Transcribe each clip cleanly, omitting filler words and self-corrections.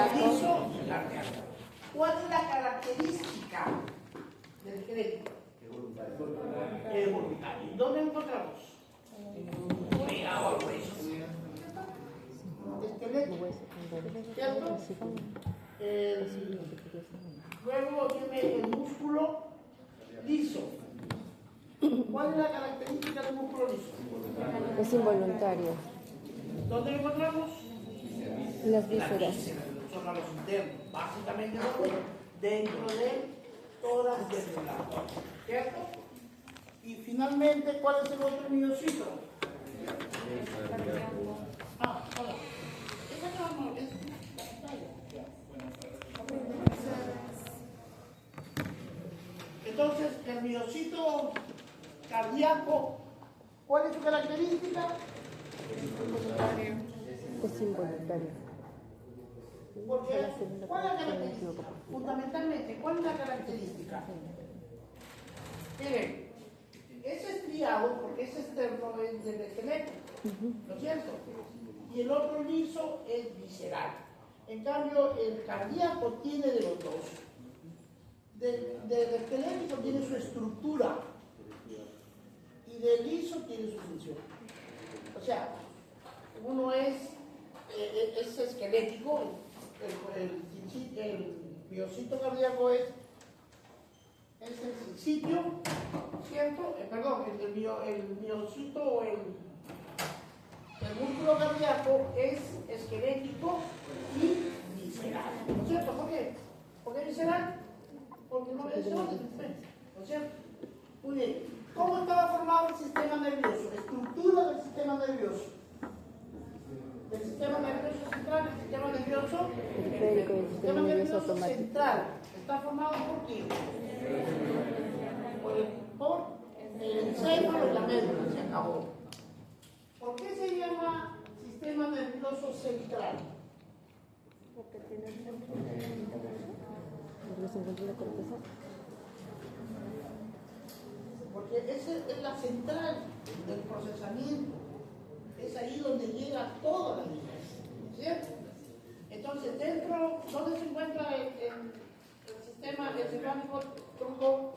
liso y cardíaco. ¿Cuál es la característica del esquelético? Es voluntario. ¿Dónde lo encontramos? Pegado al hueso. Esquelético. ¿Cierto? Luego tiene el músculo liso. ¿Cuál es la característica del músculo liso? Es involuntario. ¿Dónde lo encontramos? Las vísceras. Son a los internos. Básicamente dentro del tórax celular. ¿Cierto? Y finalmente, ¿cuál es el otro miocito? Hola. Esa no es entonces, el miocito cardíaco, ¿cuál es su característica? Es involuntario. Porque, ¿cuál es la característica? Fundamentalmente, ¿cuál es la característica? Miren, es estriado porque es externo del esqueleto, ¿no es cierto? Y el otro liso es visceral. En cambio, el cardíaco tiene de los dos. Del esquelético tiene su estructura y del liso tiene su función. O sea, uno es esquelético, el miocito cardíaco es el sitio, ¿cierto? Perdón, el miocito o el músculo cardíaco es esquelético y visceral, ¿no es cierto? ¿Por qué? ¿Por qué visceral? Porque no es orden, ¿no es cierto? Muy bien. ¿Cómo estaba formado el sistema nervioso? Estructura del sistema nervioso. El sistema nervioso central, el sistema nervioso periférico, el sistema nervioso central. ¿Está formado por quién? Por el encéfalo y la médula, se acabó. ¿Por qué se llama sistema nervioso central? Porque tiene el centro de porque se encuentra la corteza. Porque esa es la central del procesamiento. Es ahí donde llega toda la información, ¿cierto? Entonces, dentro, ¿dónde se encuentra el sistema encefálico tronco?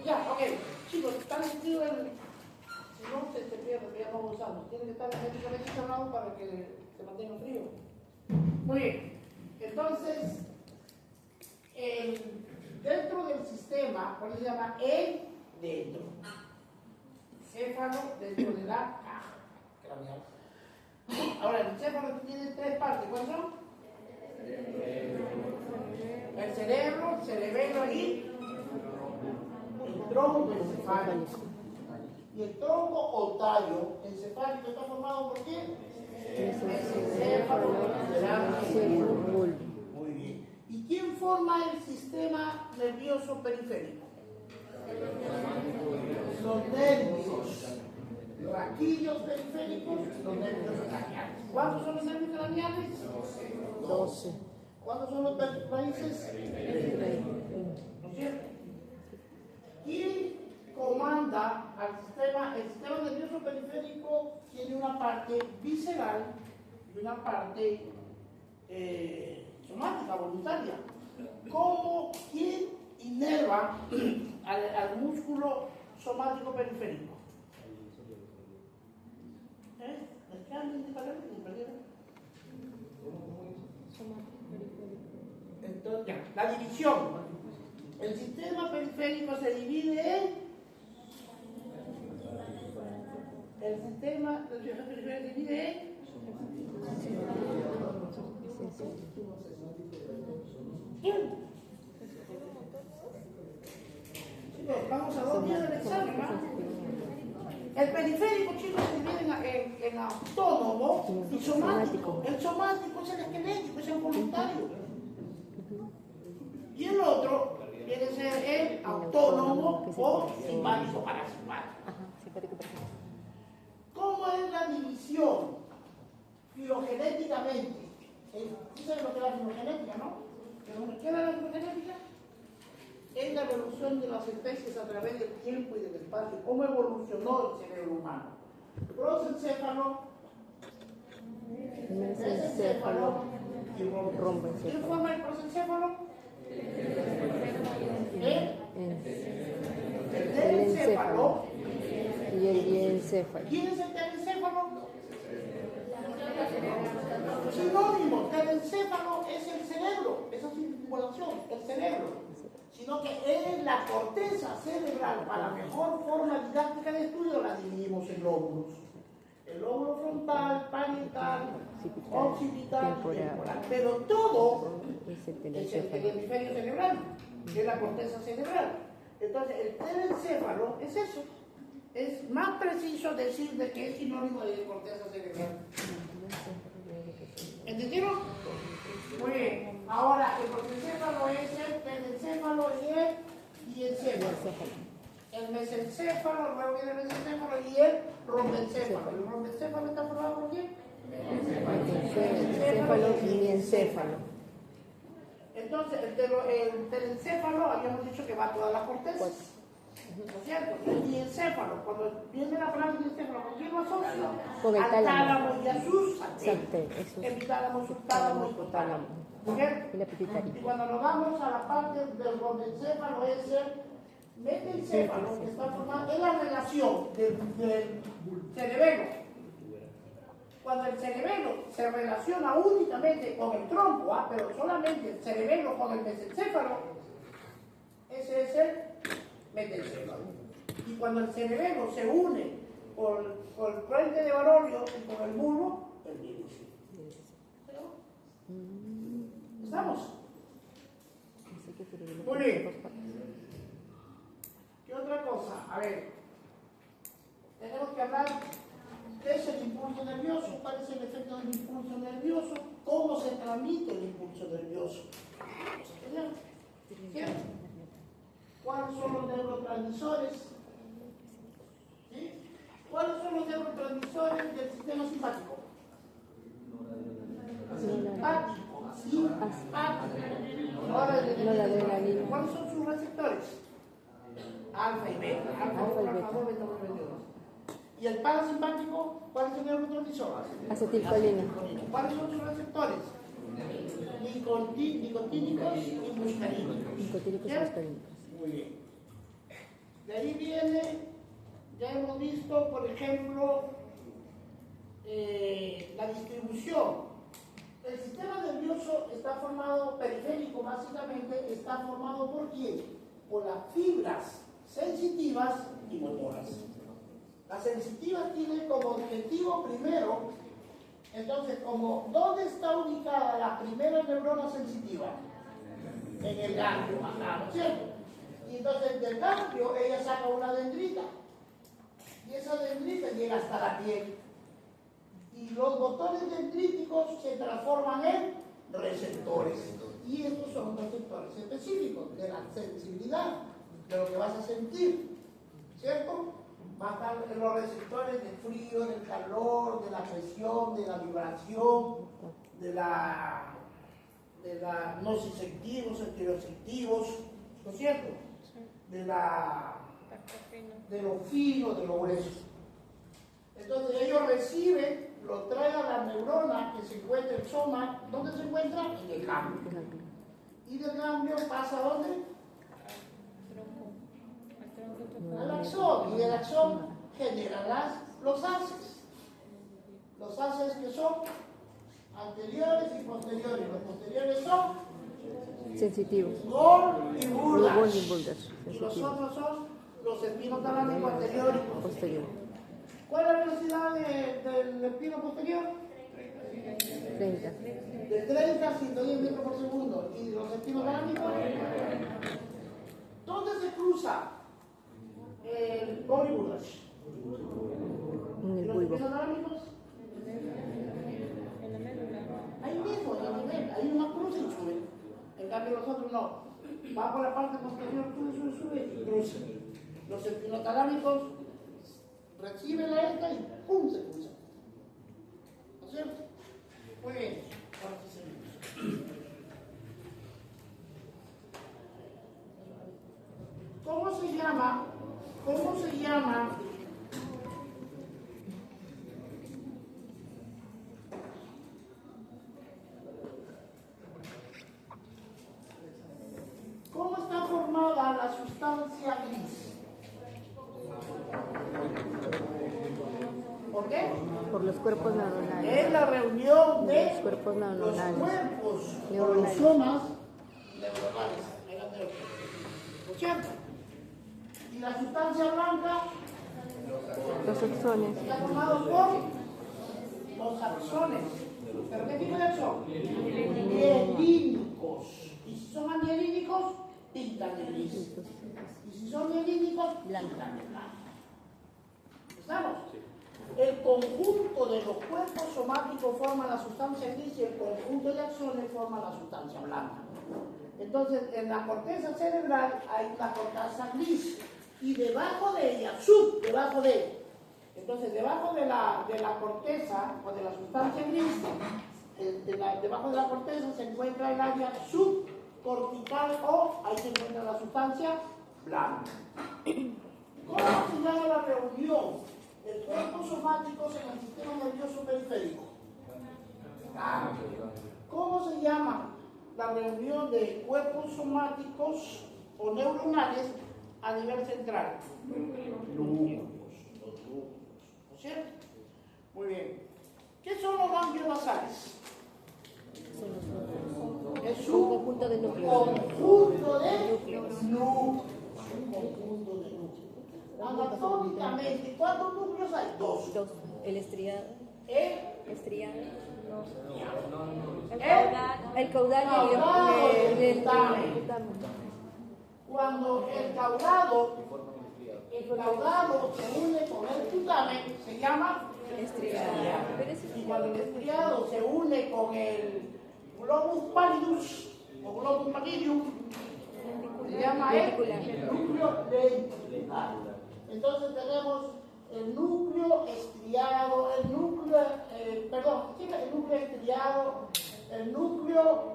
Ya, ok. Chicos, están metidos en... Si no, se pierde, que ya no lo usamos. Tiene que estar herméticamente cerrado para que se mantenga frío. Muy bien. Entonces, dentro del sistema, ¿cuál se llama? El dentro. Encéfalo dentro de la caja craneal. Ahora, el encéfalo tiene tres partes. ¿Cuáles son? El cerebro, el cerebelo y el tronco encefálico. Y el tronco o tallo encefálico está formado por quién? El encéfalo lateral. Muy bien. ¿Y quién forma el sistema nervioso periférico? Los nervios raquillos periféricos y los nervios craneales. ¿Cuántos son los nervios craneales? 12. ¿Cuántos son los raíces? ¿No es cierto? ¿Quién comanda al sistema? El sistema nervioso periférico tiene una parte visceral y una parte somática, voluntaria. ¿Quién inerva al músculo somático periférico? ¿Les quedan indicadores? Entonces, ya, la división. El sistema periférico se divide en... El sistema periférico se divide en... Vamos a 2 días del examen, ¿no? El periférico, chicos, se divide en autónomo y somático. El somático es el esquelético, es el voluntario. Y el otro viene a ser el autónomo o simpático parasimpático. ¿Cómo es la división filogenéticamente? ¿Sí saben lo que es la filogenética, no? ¿Qué es la filogenética? Es la evolución de las especies a través del tiempo y del espacio. ¿Cómo evolucionó el cerebro humano? Prosencéfalo, Mesencéfalo y ¿Quién romboencéfalo. forma el prosencéfalo? El telencéfalo. Y el diencéfalo. ¿Quién es el telencéfalo? Sinónimo, telencéfalo es el cerebro, esa es su formulación, el cerebro. Sino que es la corteza cerebral. Para mejor forma didáctica de estudio la dividimos en lóbulos. El lóbulo frontal, parietal, occipital, temporal. Pero todo Es el es el telencéfalo. hemisferio cerebral, que es la corteza cerebral. Entonces, el telencéfalo es eso. Es más preciso decir de que es sinónimo de corteza cerebral. ¿Entendieron? Muy bien. Ahora, el prosencéfalo es el telencéfalo y el diencéfalo. El mesencéfalo, luego viene el mesencéfalo y el rombencéfalo. ¿El rombencéfalo está formado por quién? Mesencéfalo y diencéfalo. Entonces, el telencéfalo, habíamos dicho que va a todas las cortezas. ¿No es cierto? El diencéfalo, cuando viene la palabra diencéfalo, ¿con quién lo asocia? Con el al tálamo. y a sus satélites. Eso El tálamo, subtálamo y hipotálamo. ¿Bien? Y la pituitaria. Y cuando nos vamos a la parte del rombencéfalo, es el metencéfalo, que está formado en la relación del cerebelo. Cuando el cerebelo se relaciona únicamente con el tronco, pero solamente el cerebelo con el mesencéfalo, ese es el metencéfalo. Y cuando el cerebelo se une con el puente de Baroglio y con el bulbo, el diencéfalo. ¿Estamos? Muy bien. ¿Qué otra cosa? A ver, tenemos que hablar qué es el impulso nervioso, cuál es el efecto del impulso nervioso, cómo se transmite el impulso nervioso. ¿Cierto? ¿Cuáles son los neurotransmisores? ¿Sí? ¿Cuáles son los neurotransmisores del sistema simpático? Simpático. Ahora, ¿cuáles son sus receptores? Alfa y beta. Alfa 1, alfa 2, beta 1, beta 2. ¿Y el parasimpático? ¿Cuál es el neurotransmisor? Acetilcolina. ¿Cuáles son sus receptores? Nicotínicos y muscarínicos. Nicotínicos y muscarínicos. Muy bien. De ahí viene, ya hemos visto, por ejemplo, la distribución. El sistema nervioso está formado, periférico básicamente, está formado por quién? Por las fibras sensitivas y motoras. Las sensitivas tienen como objetivo primero, entonces, como ¿dónde está ubicada la primera neurona sensitiva? En el ganglio, ¿no es cierto? Y entonces del ganglio ella saca una dendrita, y esa dendrita llega hasta la piel. Y los botones dendríticos se transforman en receptores. Y estos son receptores específicos de la sensibilidad, de lo que vas a sentir, ¿cierto? Van a estar los receptores del frío, del calor, de la presión, de la vibración, de la nociceptivos, estereoceptivos, ¿no es cierto? De lo fino, de lo grueso. Entonces ellos reciben, lo traen a la neurona que se encuentra en el soma. ¿Dónde se encuentra? En el ganglio. Y del ganglio pasa ¿a dónde? Al axón. Y el axón genera los haces. Los haces que son anteriores y posteriores. Los posteriores son Sensitivos. Gol y Burdas. Gol y Burdas. Y los otros son los espinotalámicos anterior y posterior. ¿Cuál es la velocidad del espino posterior? 30. De 30 a 110 metros por segundo. ¿Y los espinotalámicos? ¿Dónde se cruza el gol y Burdas? En ¿Y el los bulbo. espinotalámicos? Ahí mismo, en la nivel, hay una cruz y sube. En cambio los otros no. Va por la parte posterior, sube y cruza. Los espinotalámicos reciben la esta y ¡pum! Se cruza. ¿No es cierto? Muy bien. Ahora sí seguimos. ¿Cómo se llama Por los cuerpos neuronales. Es la reunión de Los cuerpos los neuronales. cuerpos Neuronales. cromosomas neuronales. ¿No es cierto? Y la sustancia blanca Los axones. está formado por los axones. ¿Pero qué tipo de axón? Mielínicos. Y si son amielínicos, pintan de gris. Y si son mielínicos, pintan de blanco. ¿Estamos? El conjunto de los cuerpos somáticos forma la sustancia gris y el conjunto de axones forma la sustancia blanca. Entonces, en la corteza cerebral hay una corteza gris y debajo de ella, debajo de ella. Entonces, debajo de la corteza o de la sustancia gris, debajo de la corteza se encuentra el área subcortical o ahí se encuentra la sustancia blanca. ¿Cómo se llama la reunión de cuerpos somáticos en el sistema nervioso periférico? ¿Cómo se llama la reunión de cuerpos somáticos o neuronales a nivel central? Núcleos, los núcleos, ¿no es cierto? Muy bien. ¿Qué son los ganglios basales? Es un conjunto de núcleos. conjunto de núcleos. Un conjunto de núcleos. Anatómicamente, ¿cuántos núcleos hay? Dos. Dos. El estriado. El Estriado. El caudal y el putamen. Cuando el caudado se une con el putamen, se llama estriado. Y cuando el estriado se une con el globus pallidus o globus pallidum, se llama el núcleo lenticular. Entonces tenemos el núcleo estriado, el núcleo estriado, el núcleo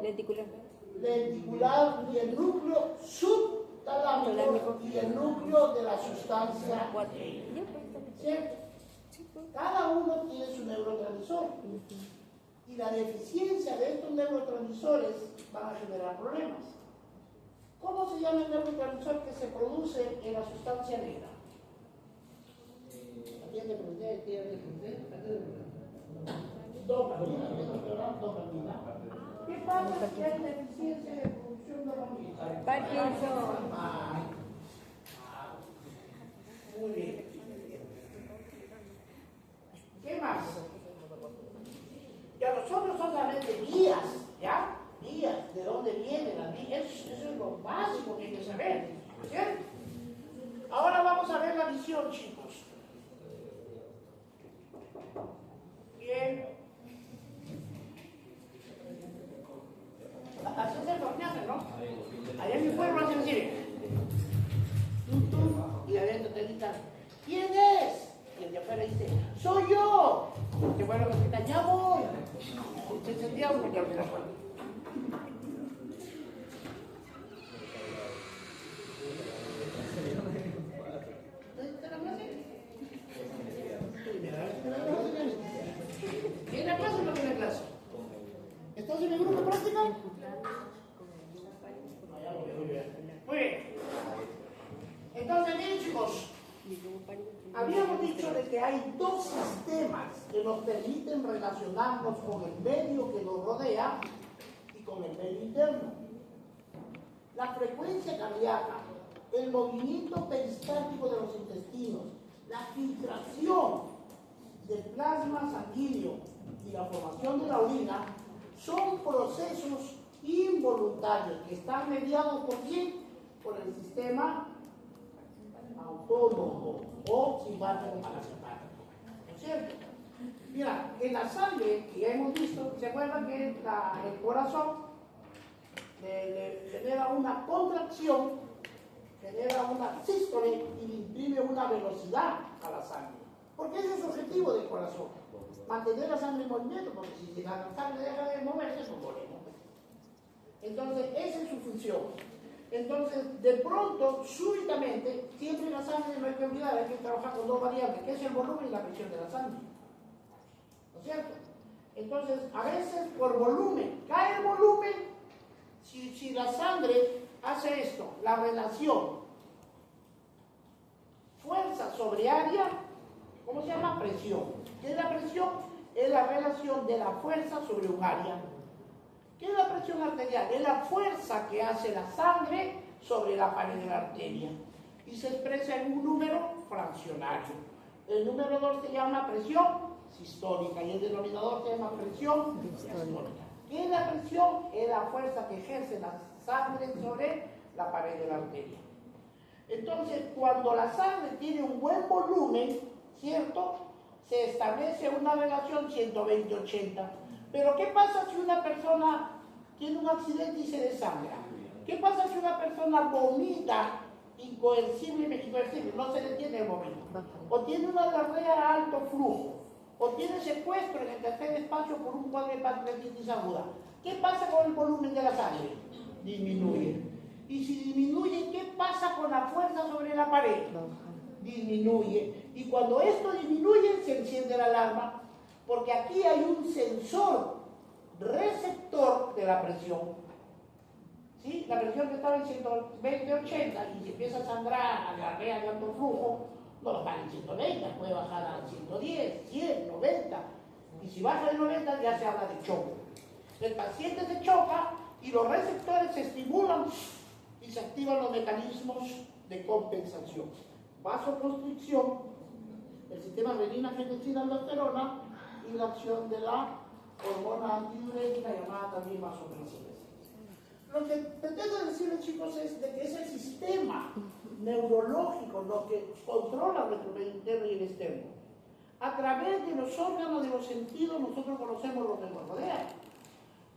lenticular y el núcleo subtalámico y el núcleo de la sustancia. ¿Cierto? Cada uno tiene su neurotransmisor y la deficiencia de estos neurotransmisores van a generar problemas. ¿Cómo se llama el neurotransmisor que se produce en la sustancia negra? Dopamina. ¿Qué pasa si hay deficiencia de producción de dopamina? Parkinson. Muy bien. ¿Qué más? Ya los otros son solamente vías, ¿ya? Vías, ¿de dónde vienen las vías? Eso es lo básico que hay que saber, ¿cierto? Ahora vamos a ver la visión, chicos. Bien. Así se comienza, ¿no? Allá en mi pueblo hacen así. Y adentro te gritan, ¿quién es? Y el de afuera dice, ¡soy yo! Qué bueno que te engañamos. Se sentía uno que abrió la puerta. ¿Tiene clase o no tiene clase? ¿Estás en el grupo de práctica? Muy bien. Entonces, bien, chicos, habíamos dicho de que hay dos sistemas que nos permiten relacionarnos con el medio que nos rodea y con el medio interno. La frecuencia cardíaca, el movimiento peristáltico de los intestinos, la filtración del plasma sanguíneo y la formación de la orina son procesos involuntarios que están mediados por quién? Por el sistema autónomo o simpático parasimpático. ¿No es cierto? Mira, en la sangre, que ya hemos visto, ¿se acuerdan que el corazón le genera una contracción, genera una sístole y le imprime una velocidad a la sangre? Porque ese es el objetivo del corazón, mantener la sangre en movimiento, porque si la sangre deja de moverse, no morimos. Entonces, esa es su función. Entonces, de pronto, súbitamente, siempre la sangre no hay que olvidar, hay que trabajar con dos variables, que es el volumen y la presión de la sangre. ¿No es cierto? Entonces, a veces por volumen, cae el volumen, si la sangre hace esto, la relación fuerza sobre área, ¿Cómo se llama? Presión. ¿Qué es la presión? Es la relación de la fuerza sobre un área. ¿Qué es la presión arterial? Es la fuerza que hace la sangre sobre la pared de la arteria. Y se expresa en un número fraccionario. El número 2 se llama presión sistólica y el denominador se llama presión diastólica. ¿Qué es la presión? Es la fuerza que ejerce la sangre sobre la pared de la arteria. Entonces, cuando la sangre tiene un buen volumen, ¿cierto? Se establece una relación 120-80. Pero ¿qué pasa si una persona tiene un accidente y se desangra? ¿Qué pasa si una persona vomita incoerciblemente, no se detiene el vómito? O tiene una diarrea a alto flujo, o tiene secuestro en el tercer espacio por un cuadro de pancreatitis aguda. ¿Qué pasa con el volumen de la sangre? Disminuye. Y si disminuye, ¿qué pasa con la fuerza sobre la pared? Disminuye. Y cuando esto disminuye, se enciende la alarma, porque aquí hay un sensor receptor de la presión. ¿Sí? La presión que estaba en 120-80 y si empieza a sangrar a diarrea de alto flujo, no baja en 120, puede bajar a 110, 100, 90. Y si baja de 90 ya se habla de choque. El paciente se choca y los receptores se estimulan y se activan los mecanismos de compensación. Vasoconstricción, el sistema renina-angiotensina-aldosterona y la acción de la hormona antidiurética llamada también vasoconstricción. Lo que pretendo decirles, chicos, es de que es el sistema neurológico lo que controla nuestro medio interno y el externo. A través de los órganos de los sentidos nosotros conocemos lo que nos rodea.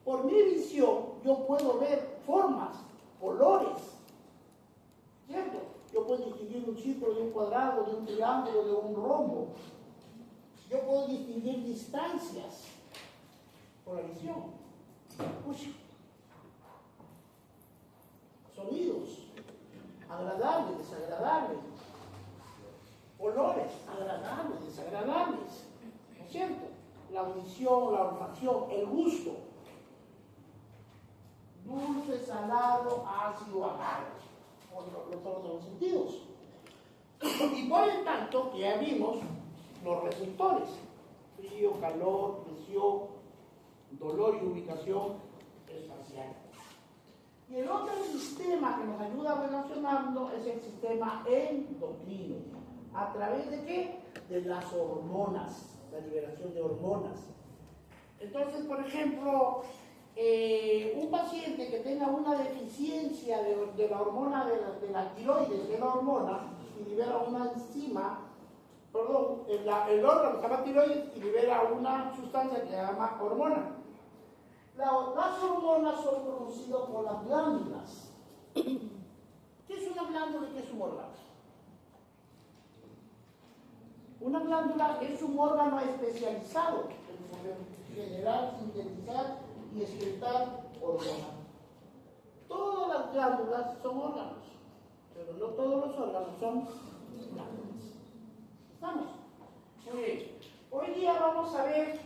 Por mi visión yo puedo ver formas, colores, ¿cierto? Yo puedo distinguir un círculo de un cuadrado, de un triángulo, de un rombo. Yo puedo distinguir distancias por la visión. Uy. Sonidos, agradables, desagradables, olores, agradables, desagradables, ¿no es cierto? La audición, la olfacción, el gusto, dulce, salado, ácido, amargo, por todos los sentidos. Y por el tanto, que ya vimos los receptores, frío, calor, presión, dolor y ubicación espacial. Y el otro sistema que nos ayuda a relacionarnos es el sistema endocrino. ¿A través de qué? De las hormonas, la liberación de hormonas. Entonces, por ejemplo, un paciente que tenga una deficiencia de la hormona de la tiroides, que es la hormona, y libera una enzima, perdón, el órgano se llama tiroides y libera una sustancia que se llama hormona. Las hormonas son producidas por las glándulas. ¿Qué es una glándula y qué es un órgano? Una glándula es un órgano especializado en generar, sintetizar y excretar hormonas. Todas las glándulas son órganos, pero no todos los órganos son glándulas. ¿Estamos? Muy bien. Hoy día vamos a ver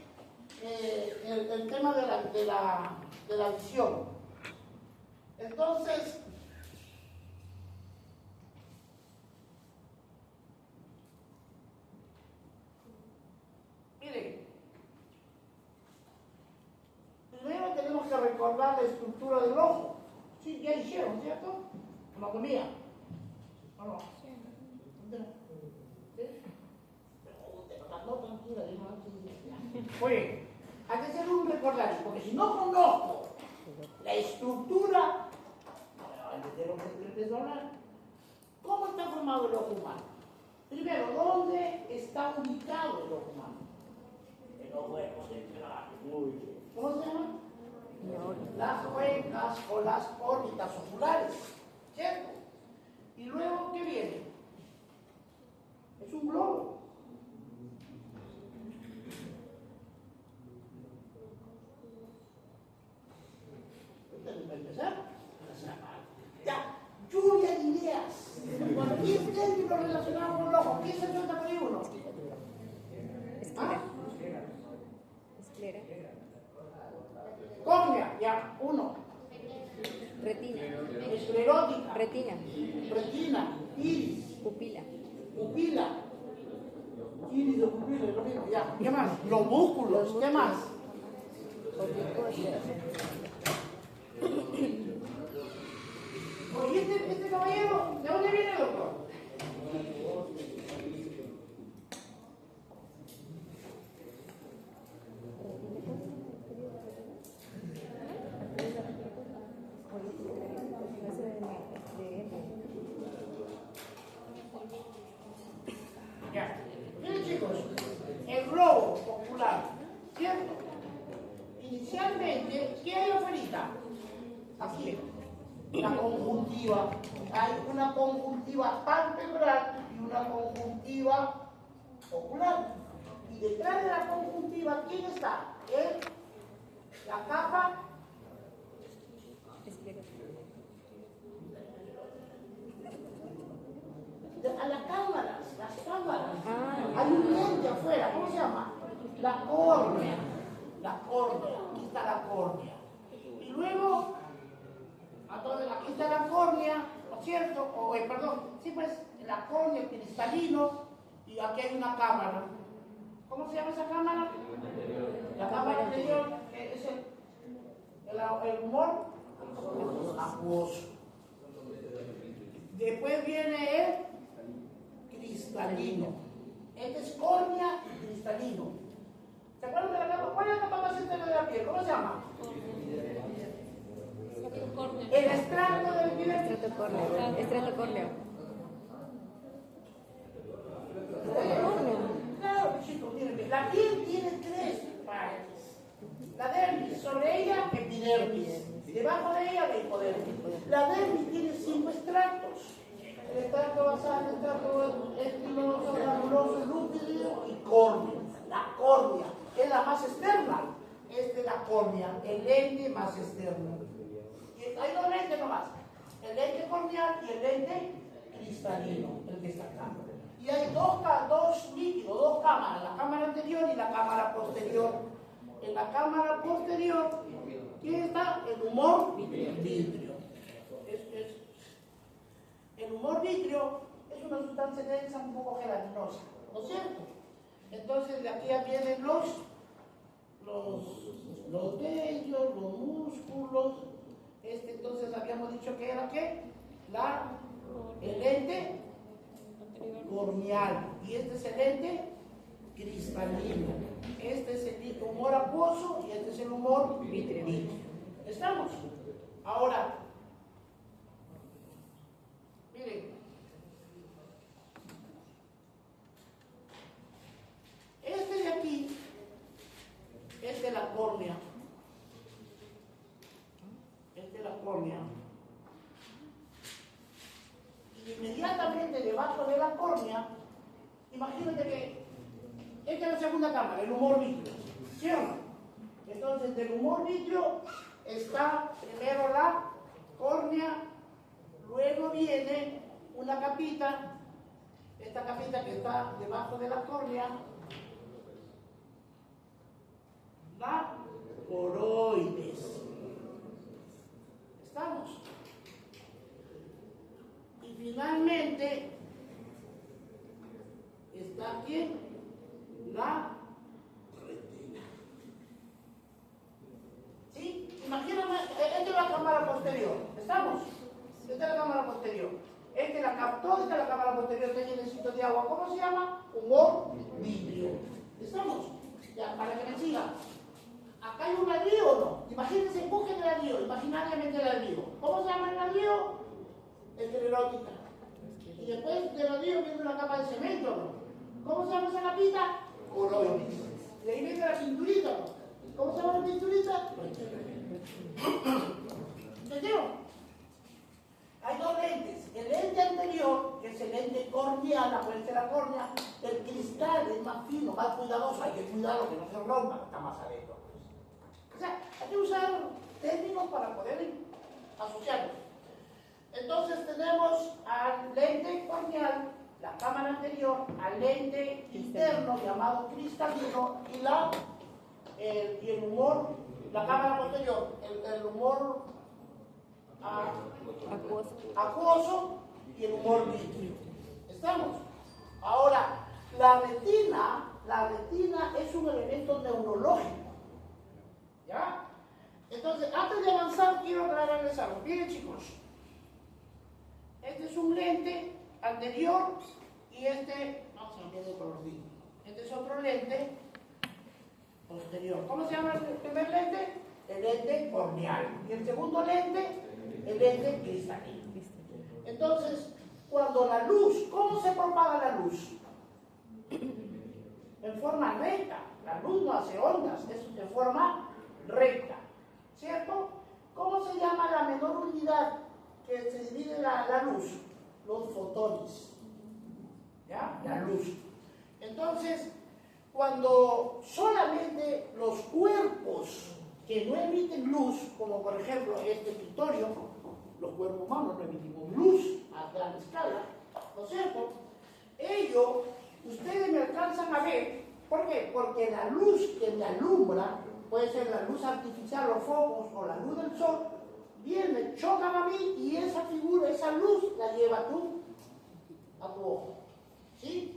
el tema de la visión. Entonces, miren, primero tenemos que recordar la estructura del ojo. Sí, ya hicieron, ¿cierto? Anatomía. ¿O no? ¿Sí? No, tranquila, oye, hay que hacer un recordario, porque si no conozco la estructura, de lo que empiezo a hablar, ¿cómo está formado el ojo humano? Primero, ¿dónde está ubicado el ojo humano? El ojo central. Muy bien. ¿Cómo se llama? Las cuencas o las órbitas oculares, ¿cierto? Y luego, ¿qué viene? Es un globo. Para empezar, ya, lluvia de ideas. Cualquier término relacionado con el ojo, ¿qué se suelta por ahí uno? Esclera. Esclera. Córnea, ya, uno. Retina. iris de pupila, lo mismo, ya. ¿Qué más? Los músculos, ¿qué más? Oye, este caballero, ¿de dónde viene, doctor? Ya. Miren, chicos, el globo ocular, ¿cierto? Inicialmente, ¿qué hay afuera? Aquí, la conjuntiva. Hay una conjuntiva palpebral y una conjuntiva ocular. Y detrás de la conjuntiva, ¿quién está? La capa. A las cámaras. Hay un lente afuera, ¿cómo se llama? La córnea. Aquí está la córnea. Y luego, aquí está la córnea, ¿no es cierto? Perdón, sí, pues, la córnea, el cristalino, y aquí hay una cámara. ¿Cómo se llama esa cámara? La cámara anterior es el humor acuoso. Después viene el cristalino. Este es córnea y cristalino. ¿Se acuerdan de la capa? ¿Cuál es la capa más externa de la piel? ¿Cómo se llama? El estrato del epidermis. Estrato córneo. Claro, chicos, miren, la piel tiene 3 partes. La dermis, sobre ella, epidermis. Debajo de ella, la hipodermis. La dermis tiene 5 estratos. El estrato basal, el estrato espinoso, granuloso, lúcido y córneo. La córnea es la más externa. Esta es la córnea, el lente más externo. Y hay 2 lentes nomás. El lente corneal y el lente cristalino, el que está acá. Y hay dos líquidos, 2 cámaras, la cámara anterior y la cámara posterior. En la cámara posterior, ¿quién está? El humor vítreo. El humor vítreo es una sustancia densa un poco gelatinosa, ¿no es cierto? Entonces de aquí ya vienen los vellos, los músculos. Entonces habíamos dicho que era ¿qué? El lente corneal. Y este es el lente cristalino. Este es el humor acuoso y este es el humor vítreo. ¿Estamos? Ahora, miren, este de aquí es de la córnea. Y inmediatamente debajo de la córnea, imagínate que esta es la segunda cámara, el humor vítreo. ¿Sí o no? Entonces, del humor vítreo está primero la córnea, luego viene una capita, esta capita que está debajo de la córnea, la coroides. ¿Estamos? Y finalmente está aquí la retina. ¿Sí? Imagínate, esta es la cámara posterior. ¿Estamos? Esta es la cámara posterior. Este la captó, esta es la cámara posterior, está llenecito de agua. ¿Cómo se llama? Humor vítreo. ¿Estamos? Ya, para que me sigan. Acá hay un ladrillo o no. Imagínense, busquen el ladrillo, imaginariamente el ladrillo. ¿Cómo se llama el ladrillo? Esclerótica. Y después del ladrillo viene una capa de cemento, ¿no? ¿Cómo se llama esa capita? Coroides. De ahí viene la cinturita, ¿no? ¿Cómo se llama la cinturita? ¿Entendieron? Hay 2 lentes. El lente anterior, que es el lente corneal, acuérdense la córnea, el cristal es más fino, más cuidadoso. Hay que cuidarlo que no se rompa, está más adentro. O sea, hay que usar términos para poder asociarlos. Entonces tenemos al lente corneal, la cámara anterior, al lente interno llamado cristalino y el humor, la cámara posterior, el humor acuoso y el humor vítreo. ¿Estamos? Ahora, La retina es un elemento neurológico. ¿Ya? Entonces, antes de avanzar, quiero aclararles algo. Miren, chicos. Este es un lente anterior y este, vamos a cambiar de colorcito. Este es otro lente posterior. ¿Cómo se llama el primer lente? El lente corneal. Y el segundo lente, el lente cristalino. Entonces, cuando la luz, ¿cómo se propaga la luz? En forma recta. La luz no hace ondas, es en forma recta. ¿Cierto? ¿Cómo se llama la menor unidad que se divide la luz? Los fotones. ¿Ya? La luz. Entonces, cuando solamente los cuerpos que no emiten luz, como por ejemplo este escritorio, los cuerpos humanos no emitimos luz a gran escala, ¿no es cierto? Ello, ustedes me alcanzan a ver, ¿por qué? Porque la luz que me alumbra, puede ser la luz artificial, los focos o la luz del sol, viene, chocan a mí y esa figura, esa luz la lleva tú a tu ojo, ¿sí?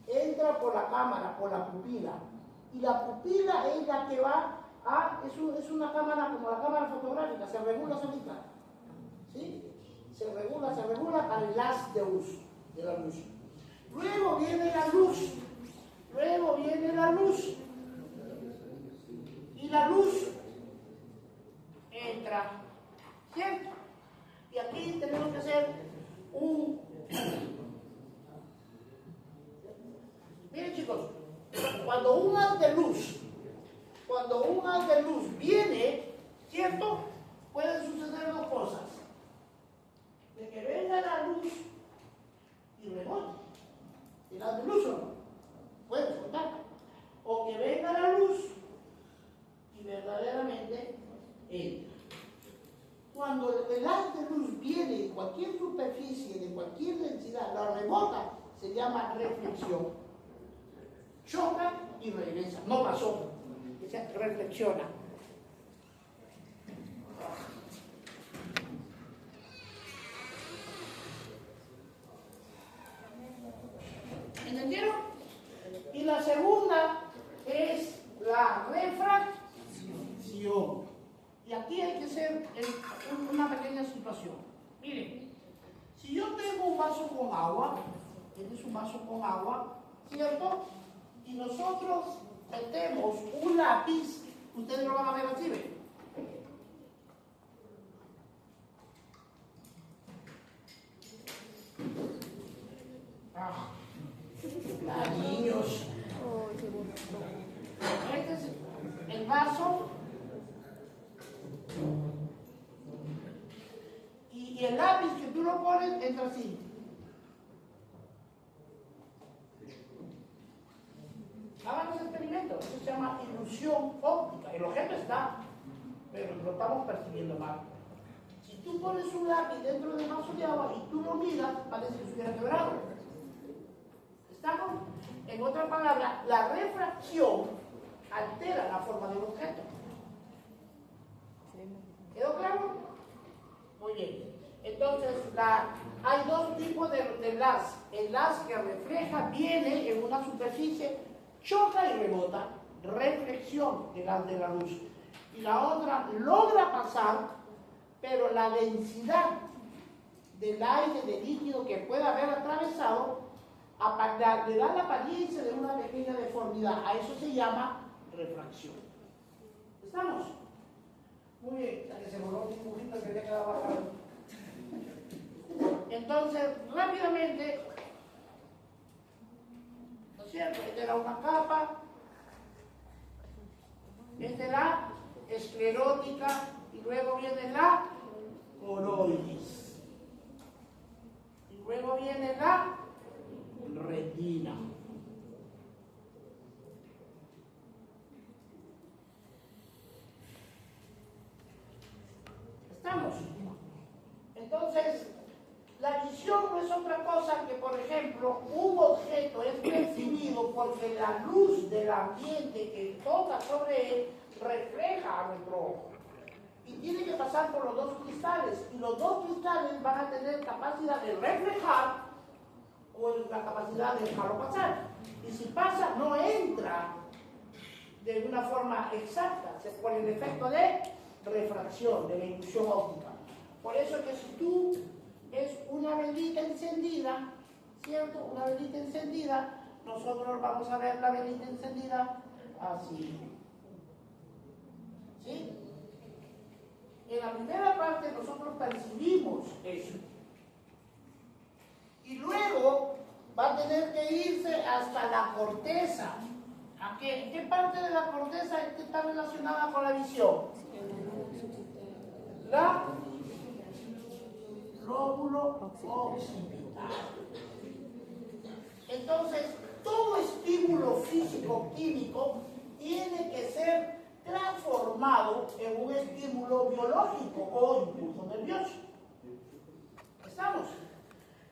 Entra por la cámara, por la pupila, y la pupila es la que va a, es una cámara como la cámara fotográfica, se regula solita, ¿sí? Se regula al haz de luz, de la luz. Luego viene la luz, y la luz entra, ¿cierto? Y aquí tenemos que hacer un... Miren, chicos, cuando un haz de luz viene, ¿cierto? Pueden suceder dos cosas. De que venga la luz y rebote. El haz de luz o no. Puede rebotar. O que venga la luz y verdaderamente entra. Cuando el haz de luz viene de cualquier superficie, de cualquier densidad, la rebota, se llama reflexión. Choca y regresa. No pasó. Se reflexiona. ¿Entendieron? Y la segunda es la refracción. Y aquí hay que hacer una pequeña situación. Miren, si yo tengo un vaso con agua, este es un vaso con agua, ¿cierto? Y nosotros metemos un lápiz, ustedes lo van a ver así, ¿ven? Niños. Este es el vaso y el lápiz que tú lo pones entra así. Hagan ese experimento, eso se llama ilusión óptica. El objeto está, pero lo estamos percibiendo mal. Si tú pones un lápiz dentro del vaso de agua y tú lo miras, parece que estuviera quebrado. ¿Estamos? En otra palabra, la refracción altera la forma del objeto. ¿Quedó claro? Muy bien. Entonces, hay dos tipos de haz. El haz que refleja viene en una superficie, choca y rebota, reflexión del haz de la luz. Y la otra logra pasar, pero la densidad del aire, del líquido que pueda haber atravesado, le da la apariencia de una pequeña deformidad. A eso se llama refracción. ¿Estamos? Muy bien, ya que se voló un dibujito que ya quedaba bajado. Entonces, rápidamente, ¿no es cierto? Esta era una capa, esta es la esclerótica y luego viene la coroidis. Y luego viene la retina. ¿Estamos? Entonces, la visión no es otra cosa que, por ejemplo, un objeto es percibido porque la luz del ambiente que toca sobre él refleja a nuestro ojo. Y tiene que pasar por los dos cristales. Y los dos cristales van a tener capacidad de reflejar o la capacidad de dejarlo pasar. Y si pasa, no entra de una forma exacta, por el efecto de refracción, de la ilusión óptica. Por eso es que si tú es una velita encendida, ¿cierto? Una velita encendida, nosotros vamos a ver la velita encendida así. ¿Sí? En la primera parte nosotros percibimos eso. Y luego va a tener que irse hasta la corteza. ¿A qué? ¿Qué parte de la corteza está relacionada con la visión? La lóbulo occipital. Entonces, todo estímulo físico-químico tiene que ser transformado en un estímulo biológico o impulso nervioso. ¿Estamos?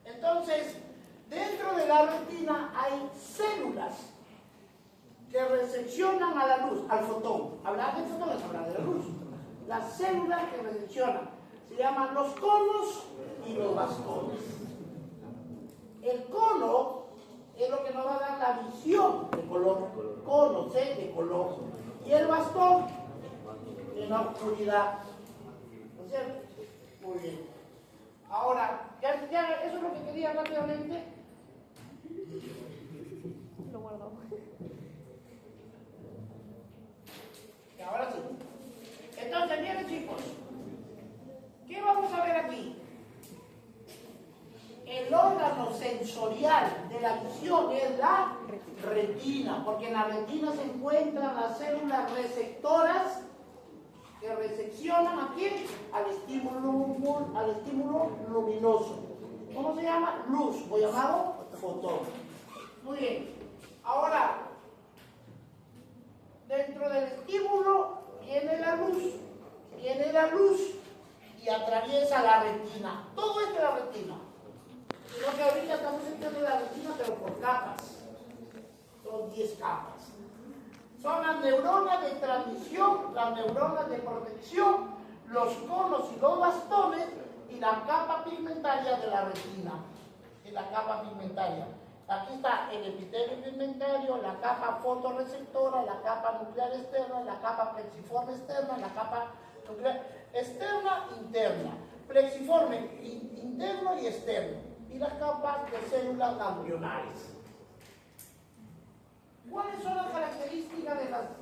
Entonces, dentro de la retina hay células que recepcionan a la luz, al fotón. Hablar del fotón es hablar de la luz. Las células que recepcionan se llaman los conos y los bastones. El cono es lo que nos va a dar la visión de color, cono, C de color, y el bastón en la oscuridad. ¿No es cierto? Muy bien. Ahora, ya eso es lo que quería rápidamente. Lo guardo. Y ahora sí. Entonces, miren chicos, ¿qué vamos a ver aquí? El órgano sensorial de la visión es la retina, porque en la retina se encuentran las células receptoras que recepcionan ¿a quién? Al estímulo luminoso. ¿Cómo se llama? Luz, o llamado fotón. Muy bien. Ahora, dentro del estímulo viene la luz y atraviesa la retina. Todo esto es la retina. Lo que ahorita estamos entrando en la retina, pero por capas. Son 10 capas. Son las neuronas de transmisión, las neuronas de protección, los conos y los bastones y la capa pigmentaria de la retina. Y la capa pigmentaria. Aquí está el epitelio pigmentario, la capa fotorreceptora, la capa nuclear externa, la capa plexiforme externa, la capa nuclear externa, interna, plexiforme interno y externo, y las capas de células ganglionares. ¿Cuáles son las características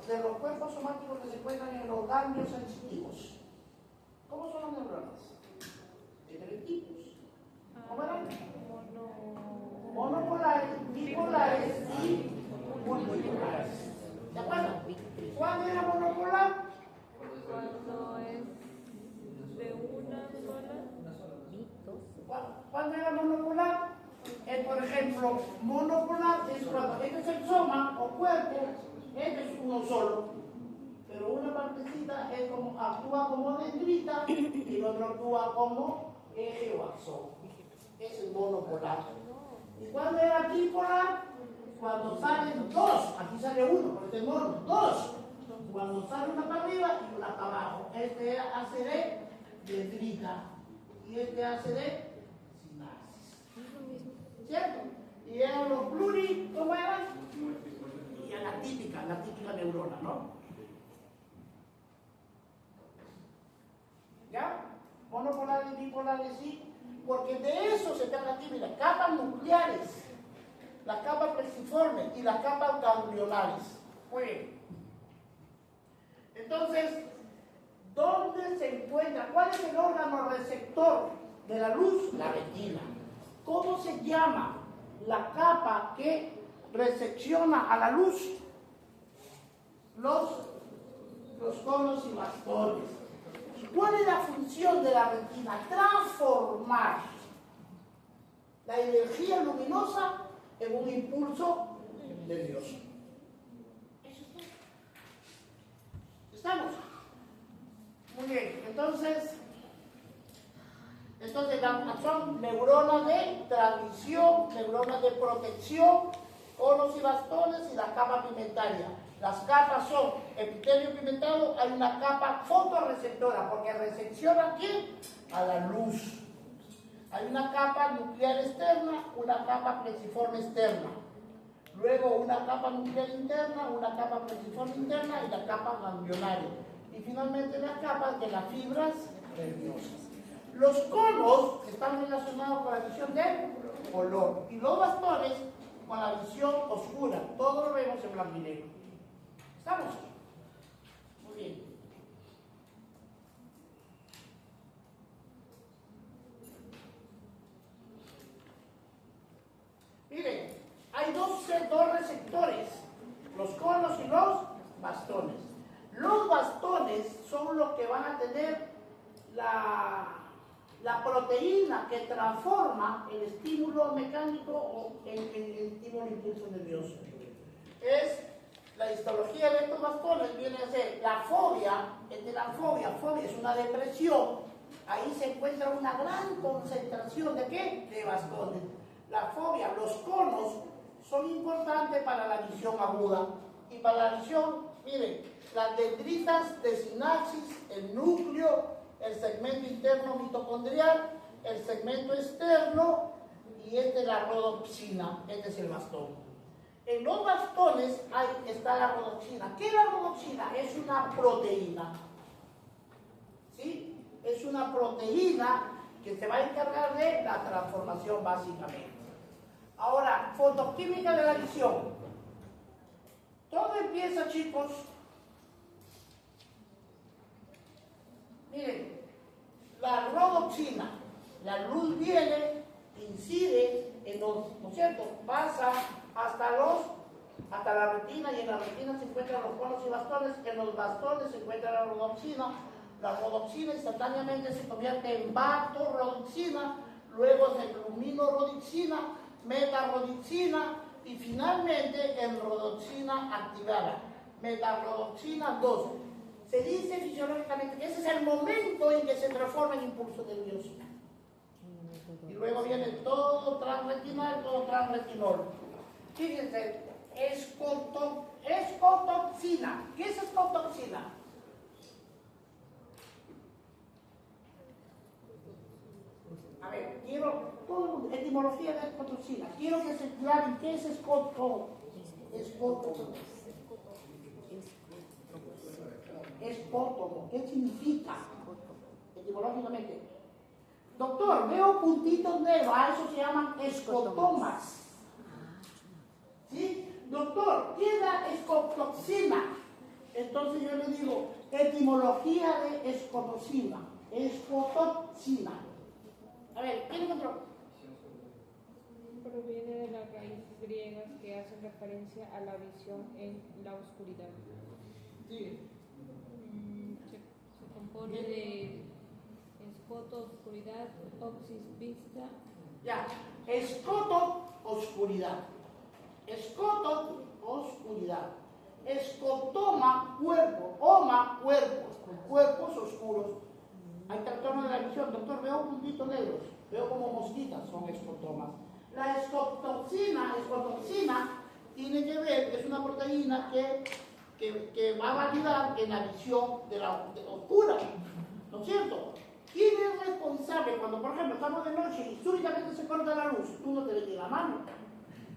de los cuerpos somáticos que se encuentran en los ganglios sensitivos? ¿Cómo son las neuronas? De tres tipos. ¿Cómo eran? Monopolares, bipolares y multipolares. ¿Se acuerdan? ¿Cuándo era monopolar? Cuando es de una sola. ¿Cuándo era monopolar? Por ejemplo, monopolar es cuando este es el soma o cuerpo, este es uno solo, pero una partecita es como, actúa como dendrita y el otro actúa como eje o axón. Es el monopolar. ¿Y cuándo era bipolar? Cuando salen dos, aquí sale uno, por este mono, dos. Cuando sale una para arriba y una para abajo. Este hace de dendrita y este hace de sinapsis. ¿Cierto? Y eran los pluri, ¿cómo eran? Y a la típica neurona, ¿no? ¿Ya? Monopolares y bipolares, sí. Porque de eso se trata aquí, mira, capas nucleares, las capas plexiformes y las capas ganglionares. Muy bien. Entonces, ¿dónde se encuentra? ¿Cuál es el órgano receptor de la luz? La retina. ¿Cómo se llama la capa que recepciona a la luz? Los conos y bastones. ¿Y cuál es la función de la retina? Transformar la energía luminosa en un impulso nervioso. Eso es todo. ¿Estamos? Muy bien, entonces son neuronas de transmisión, neuronas de protección, conos y bastones y la capa pigmentaria. Las capas son epitelio pigmentado, hay una capa fotorreceptora, porque recepciona ¿a quién? A la luz. Hay una capa nuclear externa, una capa plexiforme externa. luego una capa nuclear interna, una capa principal interna y la capa ganglionaria. Y finalmente la capa de las fibras nerviosas. Los conos están relacionados con la visión del color y los bastones con la visión oscura. Todo lo vemos en blanco y negro. ¿Estamos? Muy bien. Miren, hay dos receptores, los conos y los bastones. Los bastones son los que van a tener la proteína que transforma el estímulo mecánico o el estímulo impulso nervioso. Es la histología de estos bastones, viene a ser la fobia, fobia es una depresión, ahí se encuentra una gran concentración de ¿qué? De bastones. La fobia, los conos son importantes para la visión aguda y para la visión, miren, las dendritas de sinapsis, el núcleo, el segmento interno mitocondrial, el segmento externo y la rodopsina, es el bastón. En los bastones está la rodopsina. ¿Qué es la rodopsina? Es una proteína. ¿Sí? Es una proteína que se va a encargar de la transformación básicamente. Ahora, fotoquímica de la visión. Todo empieza, chicos. Miren, la rodopsina, la luz viene, incide en los, ¿no es cierto? Pasa hasta la retina y en la retina se encuentran los conos y bastones, en los bastones se encuentra la rodopsina instantáneamente se convierte en vasorodopsina, luego se luminorhodopsina, metarodopsina y finalmente en rodopsina activada, metarodopsina 2. Se dice fisiológicamente que ese es el momento en que se transforma en impulso nervioso. Y luego viene todo transretinal, todo transretinol. Fíjense, escotoxina. ¿Qué es escotoxina? A ver, quiero etimología de escotoxina. Quiero que se aclaren qué es escotoxina. Escótomo, ¿qué significa etimológicamente? Doctor, veo puntitos negros, a eso se llaman escotomas. ¿Sí? Doctor, ¿qué da escotoxina? Entonces yo le digo, etimología de escotoxina. Escotoxina. A ver, ¿quién encontró? Proviene de las raíces griegas que hacen referencia a la visión en la oscuridad. Sí. Se compone de escoto, oscuridad, oxis, vista. Ya, escoto, oscuridad. Escoto, oscuridad. Escotoma, cuerpo. Oma, cuerpos. Cuerpos oscuros. Hay trastorno de la visión. Doctor, veo puntitos negros. Veo como mosquitas, son escotomas. La escotoxina tiene que ver, es una proteína que va a validar en la visión de la oscura, ¿no es cierto? ¿Quién es responsable cuando, por ejemplo, estamos de noche y súbitamente se corta la luz? Tú no te ves la mano.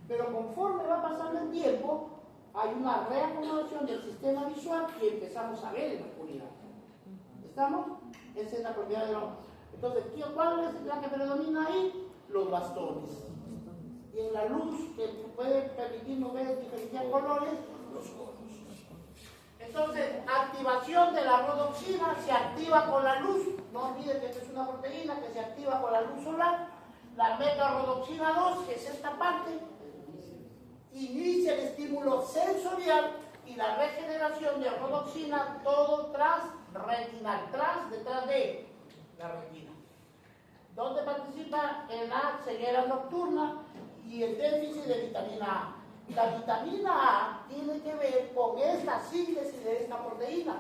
Pero conforme va pasando el tiempo, hay una reacomodación del sistema visual y empezamos a ver en la oscuridad. ¿Estamos? Esa es la propiedad de la... Entonces, ¿cuál es la que predomina ahí? Los bastones. Y en la luz que puede permitirnos ver diferenciar colores, los conos. Entonces, activación de la rodopsina se activa con la luz. No olviden que esta es una proteína que se activa con la luz solar. La metarodopsina 2, que es esta parte, inicia el estímulo sensorial y la regeneración de rodopsina, todo transretinal, detrás de la retina. ¿Dónde participa? En la ceguera nocturna y el déficit de vitamina A. La vitamina A tiene que ver con esta síntesis de esta proteína.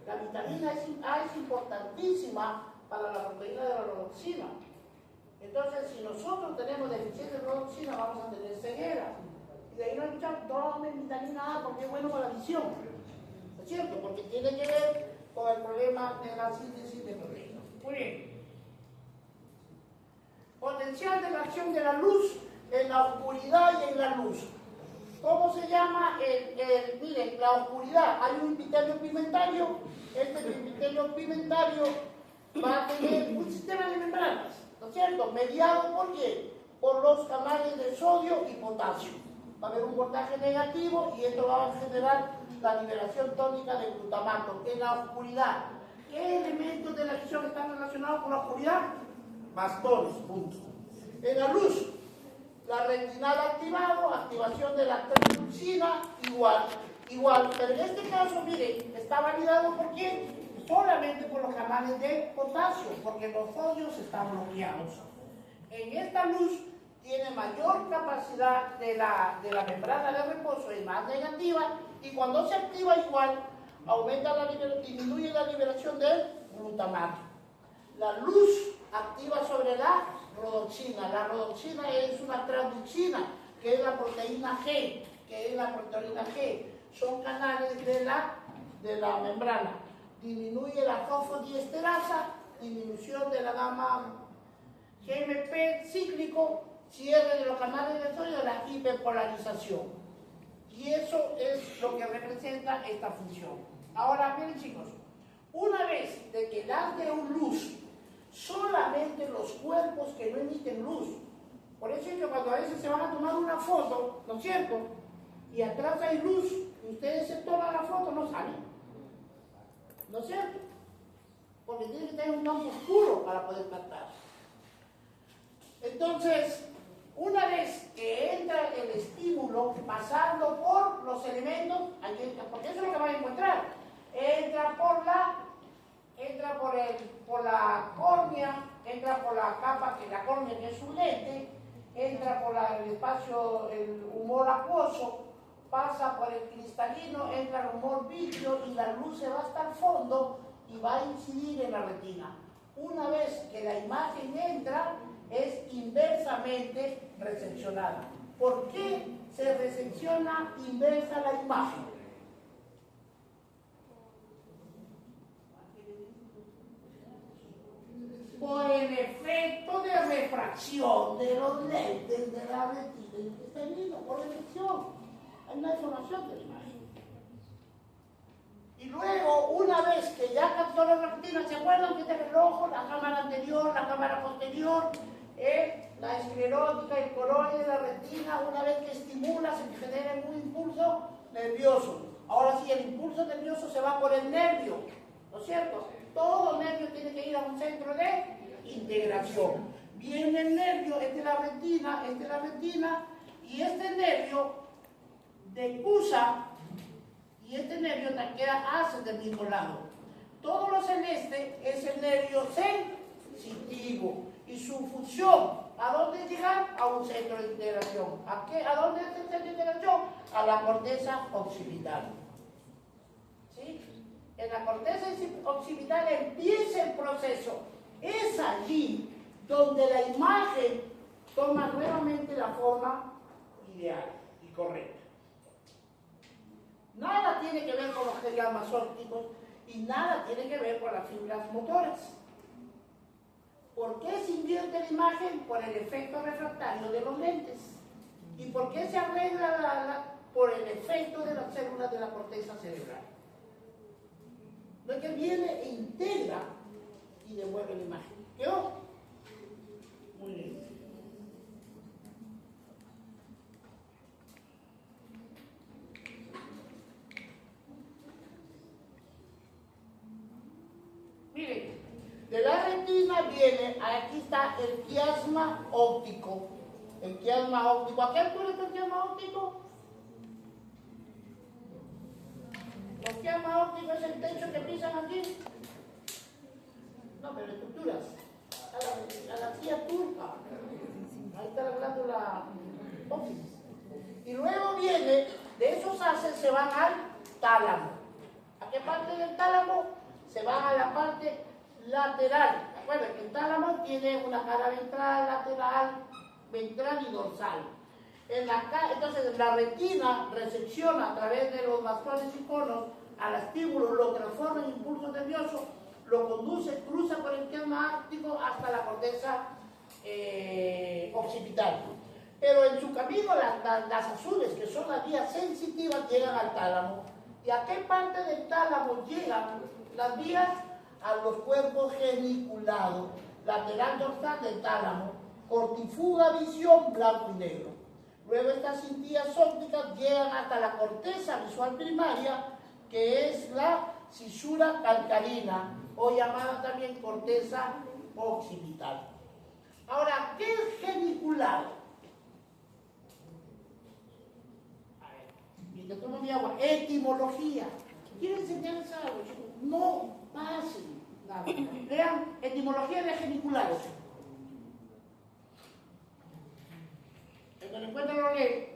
La vitamina A es importantísima para la proteína de la rodopsina. Entonces, si nosotros tenemos deficiencia de rodopsina, vamos a tener ceguera. Y de ahí nos escuchan, tomen vitamina A porque es bueno para la visión. ¿Es cierto? Porque tiene que ver con el problema de la síntesis de proteína. Muy bien. Potencial de la acción de la luz en la oscuridad y en la luz. ¿Cómo se llama? Miren, la oscuridad. Hay un epitelio pigmentario. Este epitelio pigmentario va a tener un sistema de membranas, ¿no es cierto? Mediado por qué? Por los canales de sodio y potasio. Va a haber un voltaje negativo y esto va a generar la liberación tónica de glutamato en la oscuridad. ¿Qué elementos de la visión están relacionados con la oscuridad? Bastones, punto. En la luz, la retinal activado, activación de la tripsina, igual. Pero en este caso, miren, está validado por quién? Solamente por los canales de potasio, porque los sodios están bloqueados. En esta luz tiene mayor capacidad de la membrana de reposo, es más negativa, y cuando se activa igual, disminuye la liberación del glutamato. La luz activa sobre la rodoxina. La rodoxina es una transducina, que es la proteína G, Son canales de la membrana. Disminuye la fosfodiesterasa, disminución de la gamma GMP cíclico, cierre de los canales de sodio, la hiperpolarización. Y eso es lo que representa esta función. Ahora, miren chicos, una vez de que das de un luz, solamente los cuerpos que no emiten luz, por eso es que cuando a veces se van a tomar una foto, ¿no es cierto? Y atrás hay luz, y ustedes se toman la foto, no salen. ¿No es cierto? Porque tiene que tener un campo oscuro para poder captar. Entonces, una vez que entra el estímulo pasando por los elementos, porque eso es lo que van a encontrar, entra por la córnea, entra por la capa que la córnea que es un lente, entra por el espacio, el humor acuoso, pasa por el cristalino, entra el humor vitrio y la luz se va hasta el fondo y va a incidir en la retina. Una vez que la imagen entra, es inversamente recepcionada. ¿Por qué se recepciona inversa la imagen? Por el efecto de refracción de los lentes de la retina y el cristalino, por reflexión. Hay una deformación de la imagen. Y luego, una vez que ya captó la retina, ¿se acuerdan que este reloj, la cámara anterior, la cámara posterior, la esclerótica, el coroide de la retina, una vez que estimula, se genera un impulso nervioso. Ahora sí, el impulso nervioso se va por el nervio, ¿no es cierto? Todo nervio tiene que ir a un centro de integración. Viene el nervio, esta es la retina, y este nervio decusa, y este nervio queda hacia del mismo lado. Todo lo celeste es el nervio sensitivo, y su función, ¿a dónde llegar? A un centro de integración. ¿A dónde es el centro de integración? A la corteza occipital. ¿Sí? En la corteza occipital empieza el proceso. Es allí donde la imagen toma nuevamente la forma ideal y correcta. Nada tiene que ver con los diagramas ópticos y nada tiene que ver con las fibras motoras. ¿Por qué se invierte la imagen? Por el efecto refractario de los lentes. ¿Y por qué se arregla por el efecto de las células de la corteza cerebral? Lo que viene e integra y devuelve la imagen. ¿Quedó? Muy bien. Miren, de la retina viene, aquí está el quiasma óptico. El quiasma óptico. ¿A qué altura está el quiasma óptico? Los quiasmas ópticos es el techo que pisan aquí. No, pero estructuras. A la tía turca. Ahí está la glándula óptica. Y luego viene, de esos haces se van al tálamo. ¿A qué parte del tálamo? Se van a la parte lateral. Recuerden que el tálamo tiene una cara ventral, lateral, ventral y dorsal. Entonces la retina recepciona a través de los bastones y conos al estímulo, lo transforma en impulso nervioso, lo conduce, cruza por el quiasma óptico hasta la corteza occipital. Pero en su camino las azules, que son las vías sensitivas, llegan al tálamo. ¿Y a qué parte del tálamo llegan las vías? A los cuerpos geniculados, lateral dorsal del tálamo, cortifuga, visión, blanco y negro. Luego estas cintillas ópticas llegan hasta la corteza visual primaria, que es la cisura calcarina, o llamada también corteza occipital. Ahora, ¿qué es geniculado? A ver, y te tomo mi agua. Etimología. ¿Quiero enseñarles algo, chicos? No pasen nada. Lean etimología de geniculados. El que lo encuentra lo lee.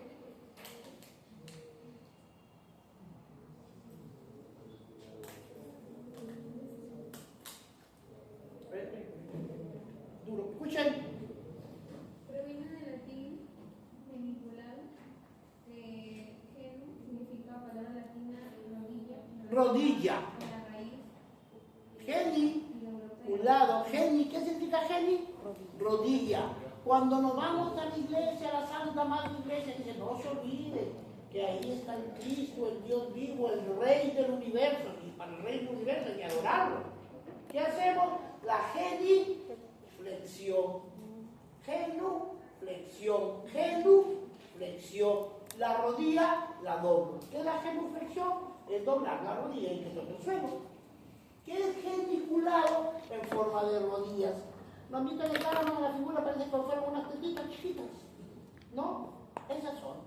Duro. Escuchen. Proviene del latín geniculado, genu significa palabra latina rodilla. Rodilla. La raíz Geniculado. Geni, ¿qué significa geni? Rodilla. Cuando nos vamos a la iglesia, a la Santa Madre Iglesia, dice, no se olvide que ahí está el Cristo, el Dios vivo, el Rey del universo. Y para el Rey del universo hay que adorarlo. ¿Qué hacemos? La genuflexión. Genuflexión. Genuflexión. La rodilla la doblo. ¿Qué es la genuflexión? Es doblar la rodilla y que toque el suelo. ¿Qué es geniculado? En forma de rodillas. ¿No han visto en el tálamo la figura? Parece que fueron unas tetitas chiquitas. ¿No? Esas son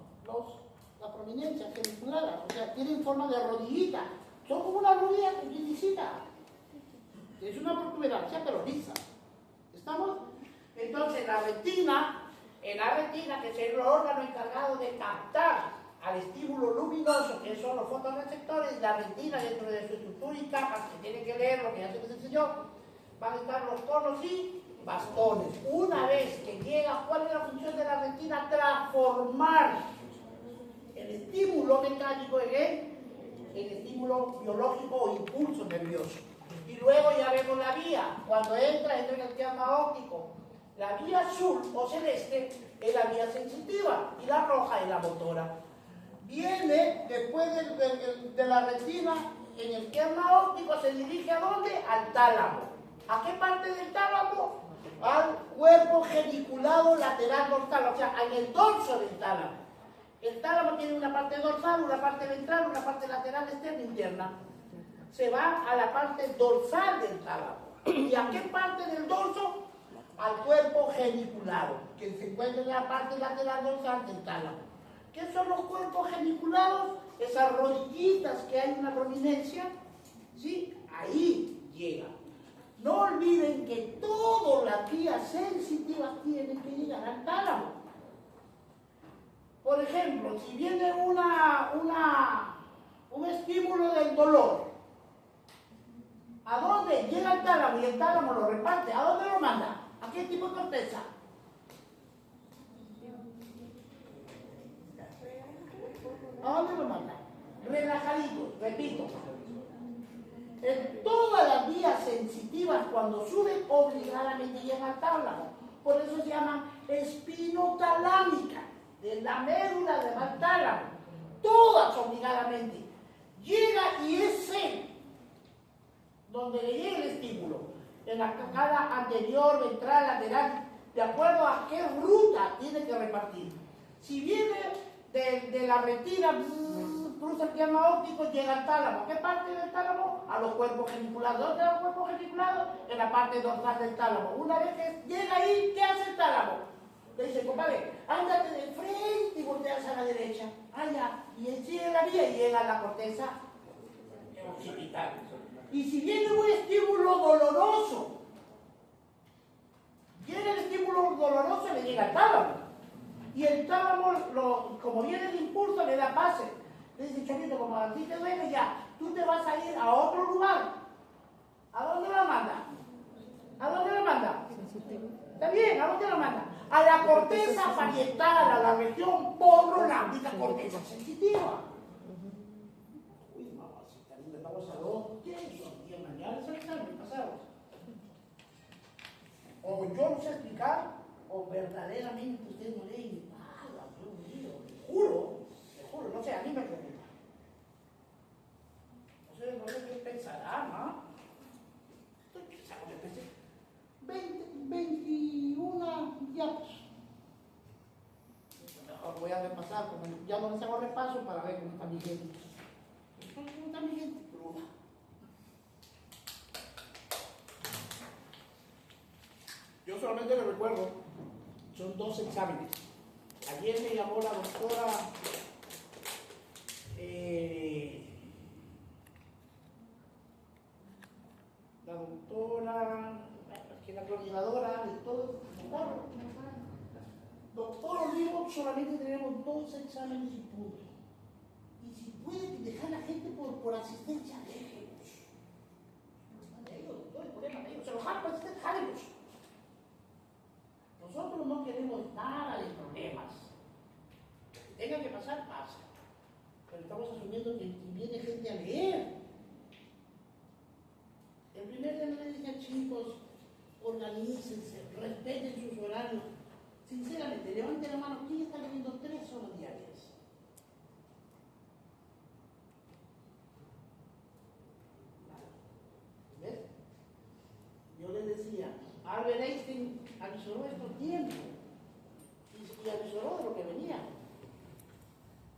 las prominencias geniculadas. O sea, tienen forma de rodillita. Son como una rodilla pequeñita. Es una protuberancia, pero lisa. ¿Estamos? Entonces, en la retina, que es el órgano encargado de captar al estímulo luminoso, que son los fotorreceptores, la retina dentro de su estructura y capas, que tienen que leer lo que ya se les enseñó, van a estar los conos y bastones. Una vez que llega, ¿cuál es la función de la retina? Transformar el estímulo mecánico en el estímulo biológico o impulso nervioso. Y luego ya vemos la vía. Cuando entra en el esquema óptico. La vía azul o celeste es la vía sensitiva y la roja es la motora. Viene después de la retina, en el esquema óptico se dirige ¿a dónde? Al tálamo. ¿A qué parte del tálamo? Al cuerpo geniculado lateral dorsal, o sea, en el dorso del tálamo. El tálamo tiene una parte dorsal, una parte ventral, una parte lateral externa e interna. Se va a la parte dorsal del tálamo. ¿Y a qué parte del dorso? Al cuerpo geniculado, que se encuentra en la parte lateral dorsal del tálamo. ¿Qué son los cuerpos geniculados? Esas rodillitas que hay una prominencia, ¿sí? Ahí llega. No olviden que todas las vías sensitivas tienen que llegar al tálamo. Por ejemplo, si viene un estímulo del dolor, ¿a dónde llega el tálamo? Y el tálamo lo reparte. ¿A dónde lo manda? ¿A qué tipo de corteza? ¿A dónde lo manda? Relajadito, repito. En todas las vías sensitivas, cuando suben, obligadamente llegan al tálamo. Por eso se llama espinotalámica, de la médula del tálamo. Todas obligadamente. Llega y es donde le llega el estímulo. En la cara anterior, ventral, lateral, de acuerdo a qué ruta tiene que repartir. Si viene de la retina, cruza el esquema óptico, llega al tálamo. ¿Qué parte del tálamo? A los cuerpos geniculados. ¿Dónde están los cuerpos geniculados? En la parte dorsal del tálamo. Una vez que llega ahí, ¿qué hace el tálamo? Le dice, compadre, ándate de frente y volteas a la derecha. Allá. Y él sigue la vía y llega a la corteza occipital. Y si viene un estímulo doloroso, viene el estímulo doloroso, le llega al tálamo. Y el tálamo, como viene el impulso, le da pase. Le dice, chavito, como a ti te duele ya, tú te vas a ir a otro lugar. ¿A dónde lo manda? ¿A dónde lo manda? ¿Está bien? ¿A dónde lo manda? A la corteza parietal, a la región polo-lámbrica, corteza sensitiva. Uy, mamacita, estamos a dos. ¿Qué son? ¿Y mañana es el examen pasado? O yo no sé explicar, o verdaderamente ustedes no leen ni nada. ocurre, no sé, a mí me preocupa. No sé qué pensará, ¿no? Estoy pensando que pensé 21 diapos. Mejor voy a repasar, como ya no les hago repaso para ver cómo está mi gente. ¿Cómo está mi gente? Cruda. Yo solamente le recuerdo, son 2 exámenes. Ayer me llamó la doctora que la coordinadora de todo, doctor Olivo, solamente tenemos 2 exámenes y punto. Y si puede dejar a la gente por asistencia, déjenos. No hay problema de ellos, se los jala, déjenlos. Nosotros no queremos nada de problemas. Tenga que pasar, pasa. Pero estamos asumiendo que viene gente a leer. El primer día le dije, chicos, organícense, respeten sus horarios. Sinceramente, levanten la mano, ¿quién está leyendo 3 horas diarias? ¿Ves? Yo les decía, Albert Einstein avisoró estos tiempos y avisoró de lo que venía.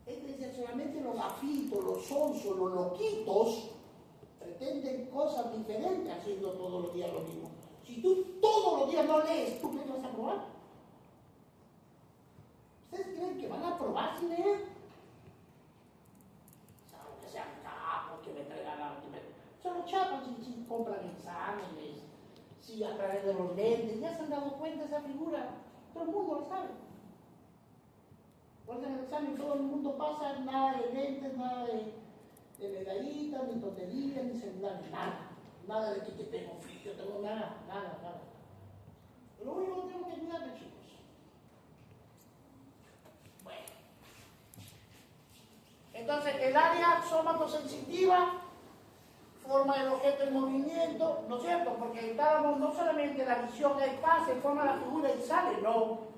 Él decía, solamente los gafitos, los sonsos, los loquitos pretenden cosas diferentes haciendo todos los días lo mismo. Si tú todos los días no lees, ¿tú qué vas a aprobar? ¿Ustedes creen que van a aprobar sin leer? Aunque sean capos, que me traigan algo, se lo chapan si compran exámenes, si a través de los lentes, ya se han dado cuenta de esa figura, todo el mundo lo sabe. Por el examen todo el mundo pasa, nada de lentes, nada de medallitas, ni tonterías, ni celulares, nada de que tengo frío, tengo nada. Lo único que tengo que cuidarme, chicos. Bueno. Entonces, el área somatosensitiva forma el objeto en movimiento, ¿no es cierto? Porque estábamos, no solamente la visión es pase, forma la figura y sale, no.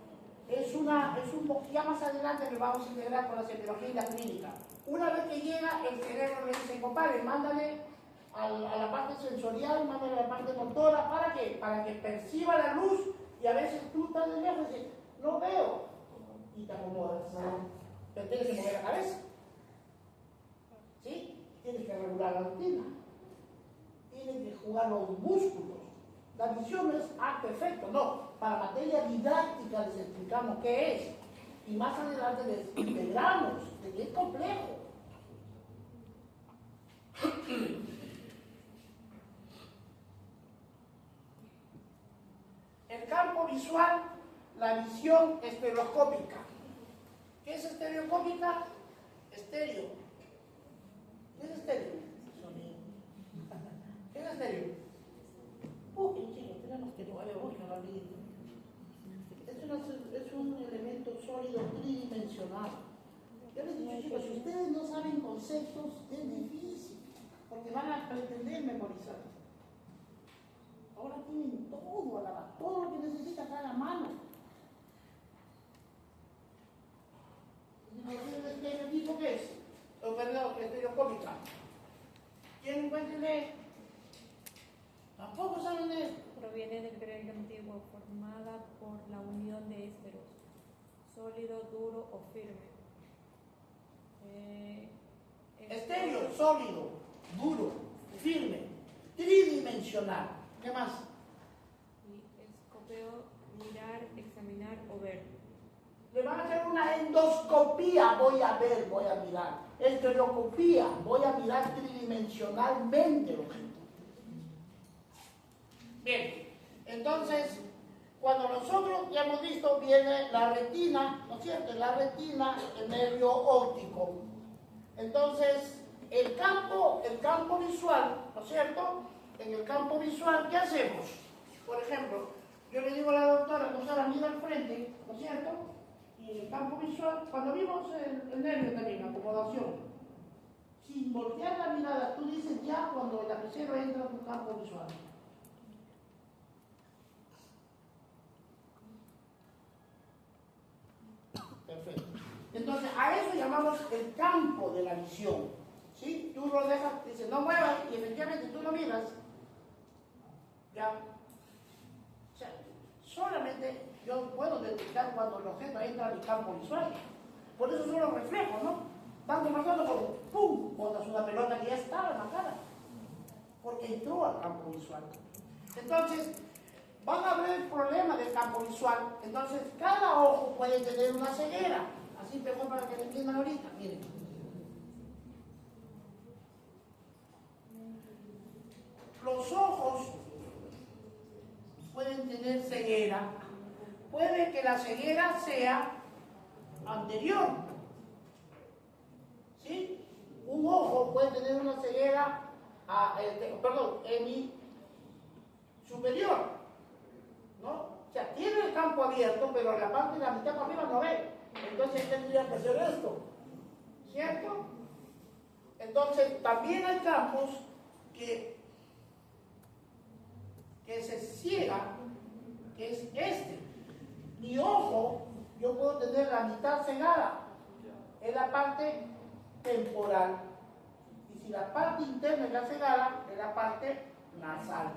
Es un poquito más adelante que vamos a integrar con la semiología y la clínica. Una vez que llega, el cerebro le dice, compadre, mándale a la parte sensorial, mándale a la parte motora, ¿para qué? Para que perciba la luz y a veces tú estás de lejos y dices, no veo, y te acomodas, pero tienes que mover la cabeza, ¿sí? Tienes que regular la rutina, tienes que jugar los músculos. La visión no es acto-efecto, no. Para materia didáctica les explicamos qué es. Y más adelante les integramos de que es complejo. El campo visual, la visión estereoscópica. ¿Qué es estereoscópica? Estéreo. ¿Qué es estéreo? Sonido. ¿Qué es estéreo? Chicos, tenemos que mover mucho rapidito. Es un elemento sólido tridimensional. Yo les digo, chicos, si ustedes no saben conceptos, es difícil, porque van a pretender memorizar. Ahora tienen todo a la mano, todo lo que necesitan a la mano. ¿El tipo qué es? Perdón, estereoscópica. ¿Quién puede leer? Tampoco saben leer. Proviene del griego antiguo, formada por la unión de esteros, sólido, duro o firme. Estéreo, sólido, duro, firme, tridimensional. ¿Qué más? Y escopeo, mirar, examinar o ver. Le van a hacer una endoscopía, voy a ver, voy a mirar. Estereoscopía, voy a mirar tridimensionalmente el objeto. Bien, entonces, cuando nosotros ya hemos visto, viene la retina, ¿no es cierto? En la retina, el nervio óptico. Entonces, el campo visual, ¿no es cierto? En el campo visual, ¿qué hacemos? Por ejemplo, yo le digo a la doctora, mira al frente, ¿no es cierto? Y en el campo visual, cuando vimos el nervio también, acomodación, sin voltear la mirada, tú dices ya cuando el lapicero entra en tu campo visual. Perfecto. Entonces, a eso llamamos el campo de la visión. ¿Sí? Tú lo dejas, dices, no muevas, y efectivamente tú lo miras. Ya. O sea, solamente yo puedo detectar cuando el objeto entra en mi campo visual. Por eso son los reflejos, ¿no? Van demostrando como, ¡pum!, botas una pelota que ya estaba en la cara. Porque entró al campo visual. Entonces, van a ver el problema del campo visual. Entonces, cada ojo puede tener una ceguera. Así mejor para que lo entiendan ahorita. Miren. Los ojos pueden tener ceguera. Puede que la ceguera sea anterior. ¿Sí? Un ojo puede tener una ceguera, superior. ¿No? O sea, tiene el campo abierto, pero la parte de la mitad para arriba no ve. Entonces tendría que hacer esto. ¿Cierto? Entonces, también hay campos que se ciega, que es este. Mi ojo, yo puedo tener la mitad cegada, es la parte temporal. Y si la parte interna es la cegada, es la parte nasal.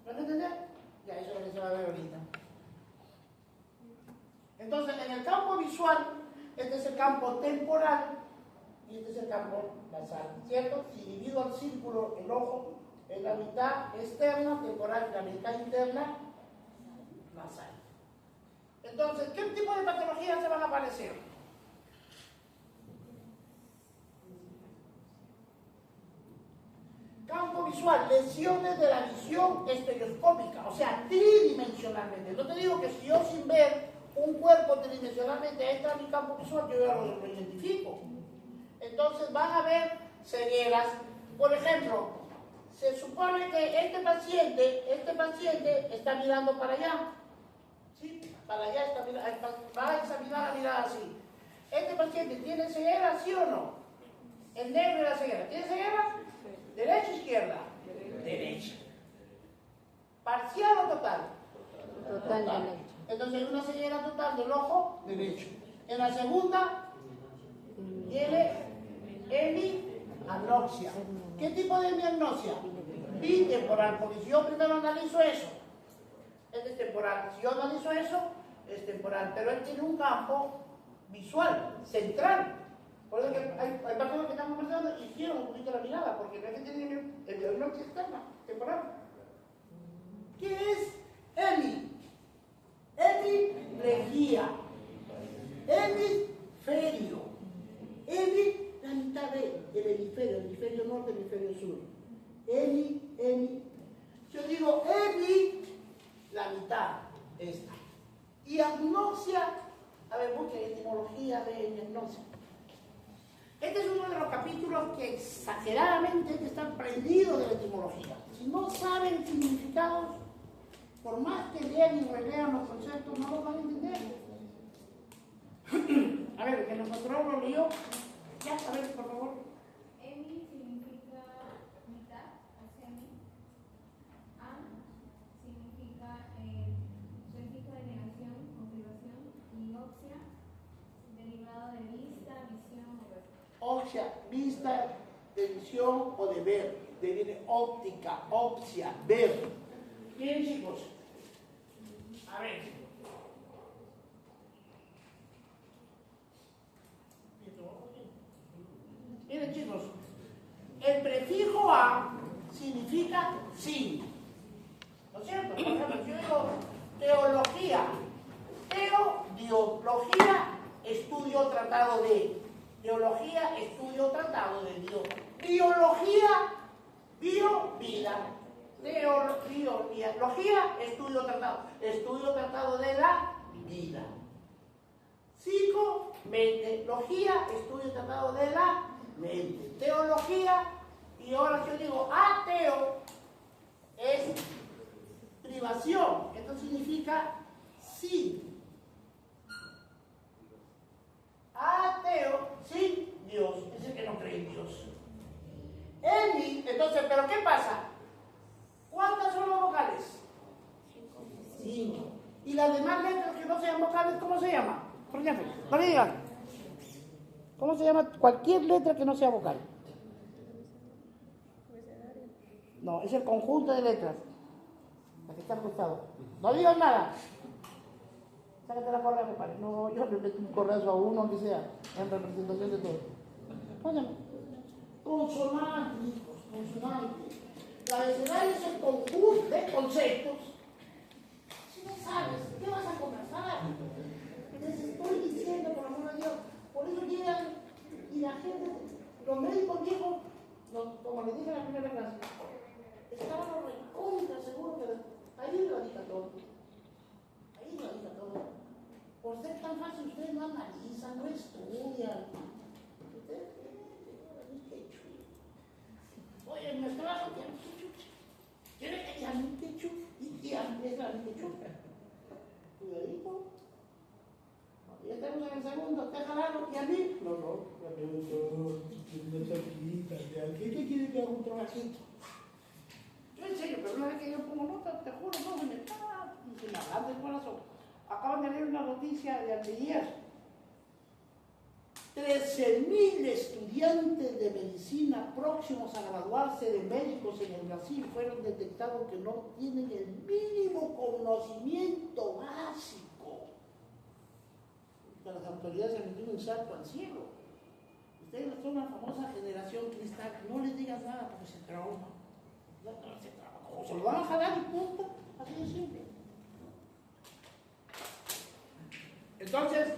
¿Lo van a entender? Ya, eso es lo que se va a ver ahorita. Entonces, en el campo visual, este es el campo temporal y este es el campo nasal, ¿cierto? Si divido el círculo, el ojo, en la mitad externa, temporal, y la mitad interna, nasal. Entonces, ¿qué tipo de patologías se van a aparecer? Campo visual, lesiones de la visión estereoscópica, o sea, tridimensionalmente. No te digo que si yo sin ver un cuerpo tridimensionalmente entra en mi campo visual, yo ya lo identifico. Entonces van a ver cegueras. Por ejemplo, se supone que este paciente está mirando para allá. ¿Sí? Para allá está mirando, va a examinar la mirada así. ¿Este paciente tiene ceguera, sí o no? El negro de la ceguera. ¿Tiene ceguera? ¿Derecha o izquierda? Derecha. ¿Parcial o total? Total derecha. Entonces hay una ceguera total del ojo derecho. En la segunda tiene hemianopsia. ¿Qué tipo de hemianopsia? Bitemporal, porque si yo primero analizo eso, este es temporal. Si yo analizo eso, es temporal. Pero él tiene un campo visual, central. Por eso que hay personas que están conversando y cierran un poquito la mirada, porque no es que tienen hemianopsia externa, temporal. ¿Qué es hemi? Hemiplegia. Hemisferio. Hemi, la mitad del hemisferio norte, hemisferio sur. Yo digo hemi, la mitad, esta. Y agnosia, a ver, busquen etimología de agnosia. Este es uno de los capítulos que exageradamente hay que estar prendidos de la etimología. Si no saben significados, por más que lean y relean los conceptos, no los van a entender. A ver, que nos encontró lo leyó. Ya, a ver, por favor. Hemi significa mitad, o semi. An significa significa de negación o privación. Y oxia, derivado de vista, visión o ver. Oxia, vista, de visión o de ver. De viene óptica, opsia, ver. Bien, chicos. A ver. Miren, chicos. El prefijo a significa sin. ¿No es cierto? Por ejemplo, si yo digo teología. Teología, estudio tratado de. Teología, estudio tratado de Dios. Biología, vida. Biología, estudio tratado de la vida. Mente, logía, estudio tratado de la mente. Teología, y ahora yo digo ateo, es privación. Esto significa sin. Ateo, sin Dios, es el que no cree en Dios. Entonces, ¿pero qué pasa? ¿Cuántas son las vocales? 5. ¿Y las demás letras que no sean vocales, cómo se llama? Por ejemplo, no me digan. ¿Cómo se llama? Cualquier letra que no sea vocal. No, es el conjunto de letras. La que está al costado. No digas nada. Sácate la correa, compadre. No, yo le meto un correazo a uno, aunque sea, en representación de todo. Óyeme. Consonante, hijos, consonante. El abecedario es el conjunto de conceptos. Si no sabes, ¿qué vas a conversar? Les estoy diciendo, por amor de Dios. Por eso llegan y la gente, los médicos viejos, como les dije en la primera clase, estaban los recontra seguros que ahí lo diga todo. Ahí lo diga todo. Por ser tan fácil, ustedes no analizan, no estudian. Ustedes, oye, me trajo que quiere que ya mi techo y ya es la techo. Cuidadito. Ya estamos en el segundo, ¿te jalaron? ¿Y a mí? No, ya me gustó. Una chaquita, ¿qué quiere que haga un trabajito? Yo en serio, pero una vez que yo pongo nota, te juro, no, me está y se me agarra el corazón. Acaban de leer una noticia de ayer. 13.000 estudiantes de medicina próximos a graduarse de médicos en el Brasil fueron detectados que no tienen el mínimo conocimiento básico. Las autoridades han metido un salto al cielo. Ustedes son la famosa generación cristal. No les digas nada porque se trauma. O se lo van a jalar y punto. Así de simple. Entonces,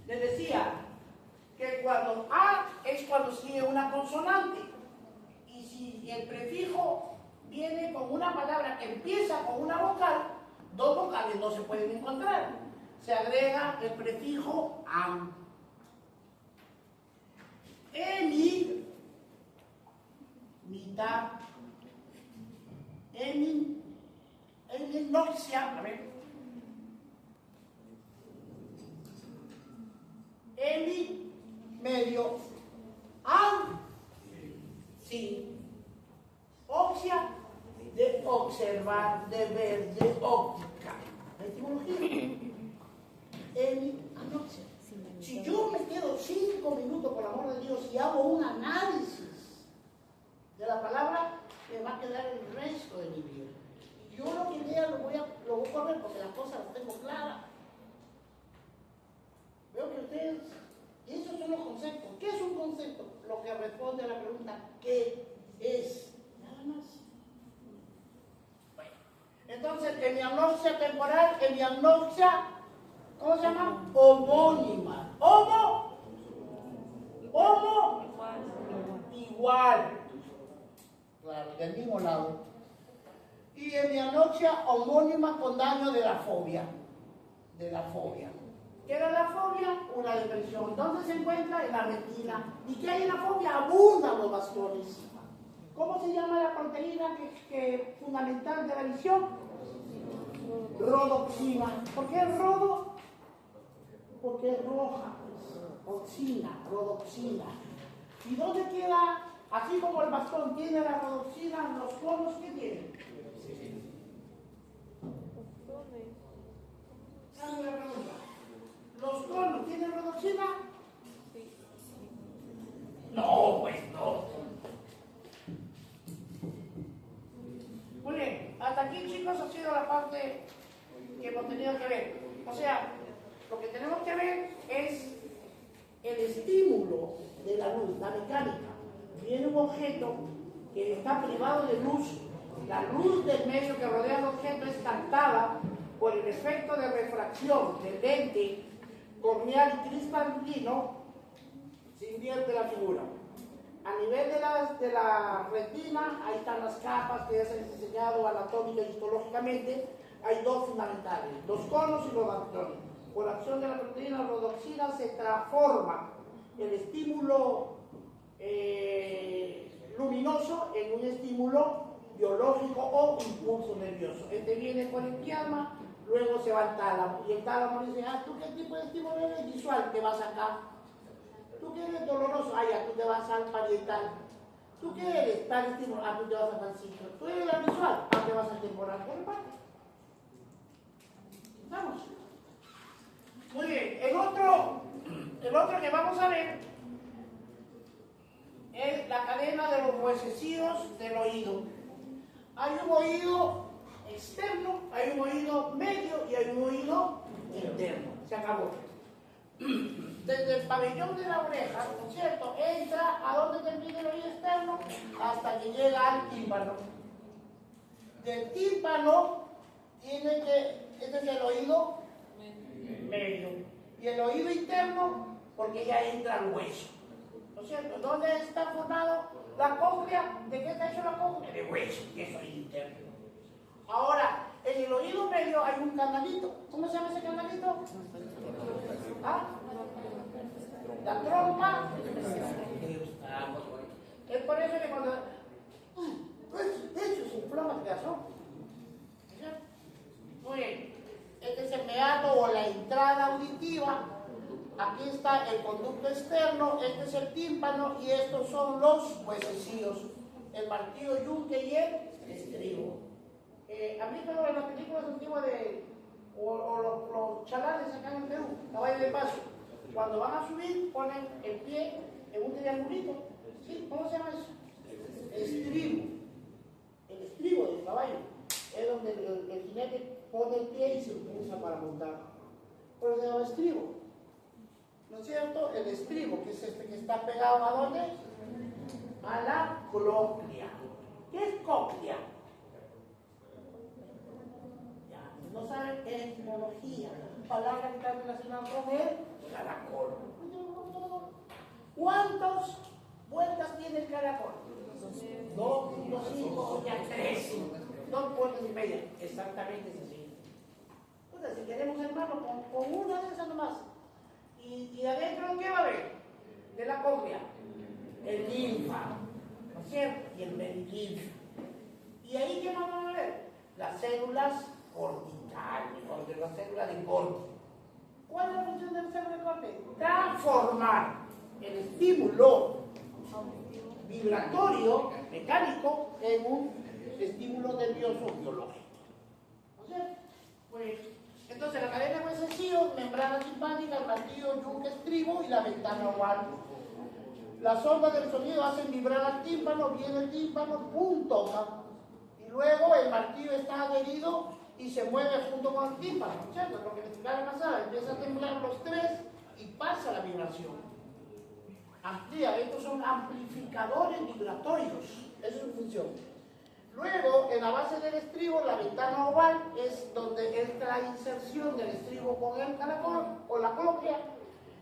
les decía que cuando A es cuando sigue una consonante. Y si el prefijo viene con una palabra que empieza con una vocal, dos vocales no se pueden encontrar. Se agrega el prefijo am. Emi, mitad. Eminoccia, a ver. Emi, medio. Am, sí. Oxia, de observar, de ver, de óptica. La etimología. Eminoccia. Si yo me quedo 5 minutos, por amor de Dios, y hago un análisis de la palabra, me va a quedar el resto de mi vida. Y yo lo que lea lo voy a correr porque las cosas las tengo claras. Veo que ustedes, y esos son los conceptos. ¿Qué es un concepto? Lo que responde a la pregunta, ¿qué es? Nada más. Bueno, entonces, hemianopsia temporal, hemianopsia, ¿cómo se llama? Homónima. Igual. Claro, del mismo lado. Y hemianopsia homónima con daño de la fobia. De la fobia. ¿Qué era la fobia? Una depresión. ¿Dónde se encuentra? En la retina. ¿Y qué hay en la fobia? Abundan los bastones. ¿Cómo se llama la proteína que fundamental de la visión? Rodoxina. ¿Por qué es rodo? Porque es roja. Oxina, rodoxina. ¿Y dónde queda? Así como el bastón tiene la rodoxina, los conos, ¿qué tienen? Dame la pregunta. ¿Los conos tienen rodoxina? No, pues no. Muy bien, hasta aquí, chicos, ha sido la parte que hemos tenido que ver. O sea, lo que tenemos que ver es el estímulo de la luz, la mecánica. Viene un objeto que está privado de luz. La luz del medio que rodea el objeto es captada por el efecto de refracción del lente corneal y cristalino. Se invierte la figura. A nivel de la retina, ahí están las capas que ya se han enseñado anatómica y histológicamente. Hay dos fundamentales, los conos y los bastones. Por acción de la proteína rodoxina se transforma el estímulo luminoso en un estímulo biológico o impulso nervioso. Este viene con el quiasma, luego se va al tálamo. Y el tálamo dice, ¿tú qué tipo de estímulo eres? Visual, te vas acá. ¿Tú qué eres? Doloroso? Ya tú te vas al parietal. ¿Tú qué eres? Tal estímulo, tú te vas al pancito. ¿Tú eres la visual? Te vas al temporal. Por el parte. ¿Estamos? Muy bien. El otro El otro que vamos a ver es la cadena de los huesecillos del oído. Hay un oído externo, hay un oído medio y hay un oído interno. Se acabó. Desde el pabellón de la oreja, ¿no es cierto?, entra a donde termina el oído externo hasta que llega al tímpano. Del tímpano tiene que, este es el oído medio. Y el oído interno, porque ya entra al hueso. ¿No es cierto? ¿Dónde está formado la cóclea? ¿De qué está hecho la cóclea? De hueso, y eso es interno. Ahora, en el oído medio hay un canalito. ¿Cómo se llama ese canalito? ¿Ah? La trompa. Es por eso que cuando... de hecho, se inflama el corazón. Muy bien. Este es el meato o la entrada auditiva. Aquí está el conducto externo, este es el tímpano y estos son los huesecillos. El martillo, yunque y el estribo. ¿Han visto en las películas antiguas o los chalanes acá en Perú, caballo de paso? Cuando van a subir, ponen el pie en un triangulito. ¿Sí? ¿Cómo se llama eso? Estribo. El estribo del caballo. Es donde el jinete pone el pie y se impulsa para montar. Por eso se llama estribo. ¿No es cierto? El estribo, que es este que está pegado ¿a dónde? A la cóclea. ¿Qué es cóclea? Ya, no saben etimología. Palabra que está relacionada con el caracol. ¿Cuántas vueltas tiene el caracol? 2.5, ya 3. 2 vueltas y media. Exactamente es así. Entonces, si queremos armarlo con una de esas nomás. ¿Y adentro qué va a haber? De la cóclea. El linfa, ¿no es cierto? Y el perilinfa. ¿Y ahí qué más van a ver? Las células corticales, o de las células de corte. ¿Cuál es la función de la célula de corte? Transformar el estímulo vibratorio, mecánico, en un estímulo nervioso biológico. ¿No es cierto? Pues, entonces la cadena de huesecillos, membrana timpánica, el martillo, yunque, estribo y la ventana oval. Las ondas del sonido hacen vibrar al tímpano, viene el tímpano, pum, toca. Y luego el martillo está adherido y se mueve junto con el tímpano, ¿no es cierto? Porque le explicaba pasada, empieza a temblar los tres y pasa la vibración. Amplía, estos son amplificadores vibratorios, esa es su función. Luego, en la base del estribo, la ventana oval es donde entra la inserción del estribo con el caracol o la cóclea.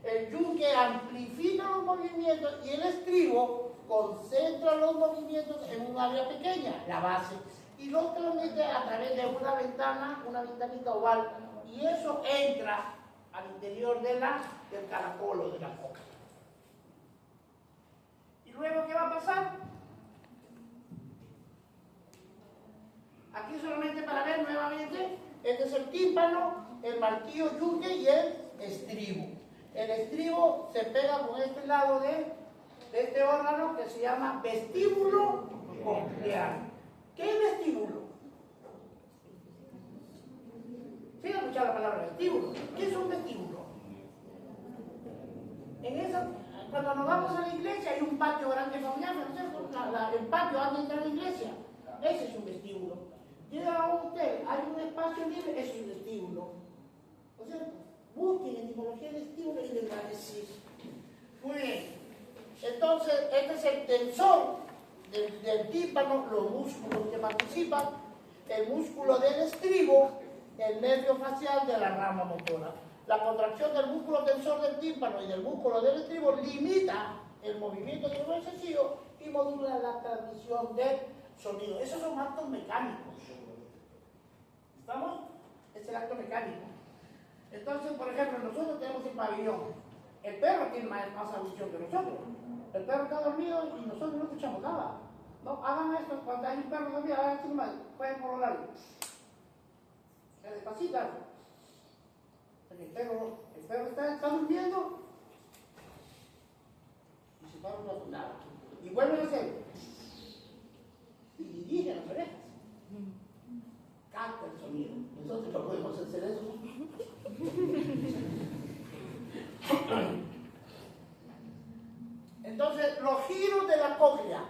El yunque amplifica los movimientos y el estribo concentra los movimientos en un área pequeña, la base, y los transmite a través de una ventana, una ventanita oval, y eso entra al interior del caracol o de la cóclea. ¿Y luego qué va a pasar? Aquí solamente para ver nuevamente, este es el tímpano, el martillo, yunque y el estribo. El estribo se pega con este lado de este órgano que se llama vestíbulo coclear. ¿Qué es vestíbulo? ¿Sí han escuchado la palabra vestíbulo? ¿Qué es un vestíbulo? Cuando nos vamos a la iglesia hay un patio grande familiar, ¿no es cierto? El patio antes de la iglesia. Ese es un vestíbulo. Llega a usted, hay un espacio libre, ese es un vestíbulo. ¿No es cierto? Busquen etimología de vestíbulo y les va a decir. Muy bien. Entonces, este es el tensor del tímpano, los músculos que participan, el músculo del estribo, el nervio facial de la rama motora. La contracción del músculo tensor del tímpano y del músculo del estribo limita el movimiento del huesecillo y modula la transmisión del sonido. Esos son actos mecánicos. ¿Estamos? Es el acto mecánico. Entonces, por ejemplo, nosotros tenemos el pabellón. El perro tiene más audición que nosotros. El perro está dormido y nosotros no escuchamos nada. No, hagan esto cuando hay un perro dormido, hagan esto nomás, pueden por los labios. Despacito. El perro está durmiendo y se para a su lado. Y vuelven a hacer. Y dirigen las orejas. Capta el sonido. Nosotros no podemos hacer eso. los giros de la cóclea.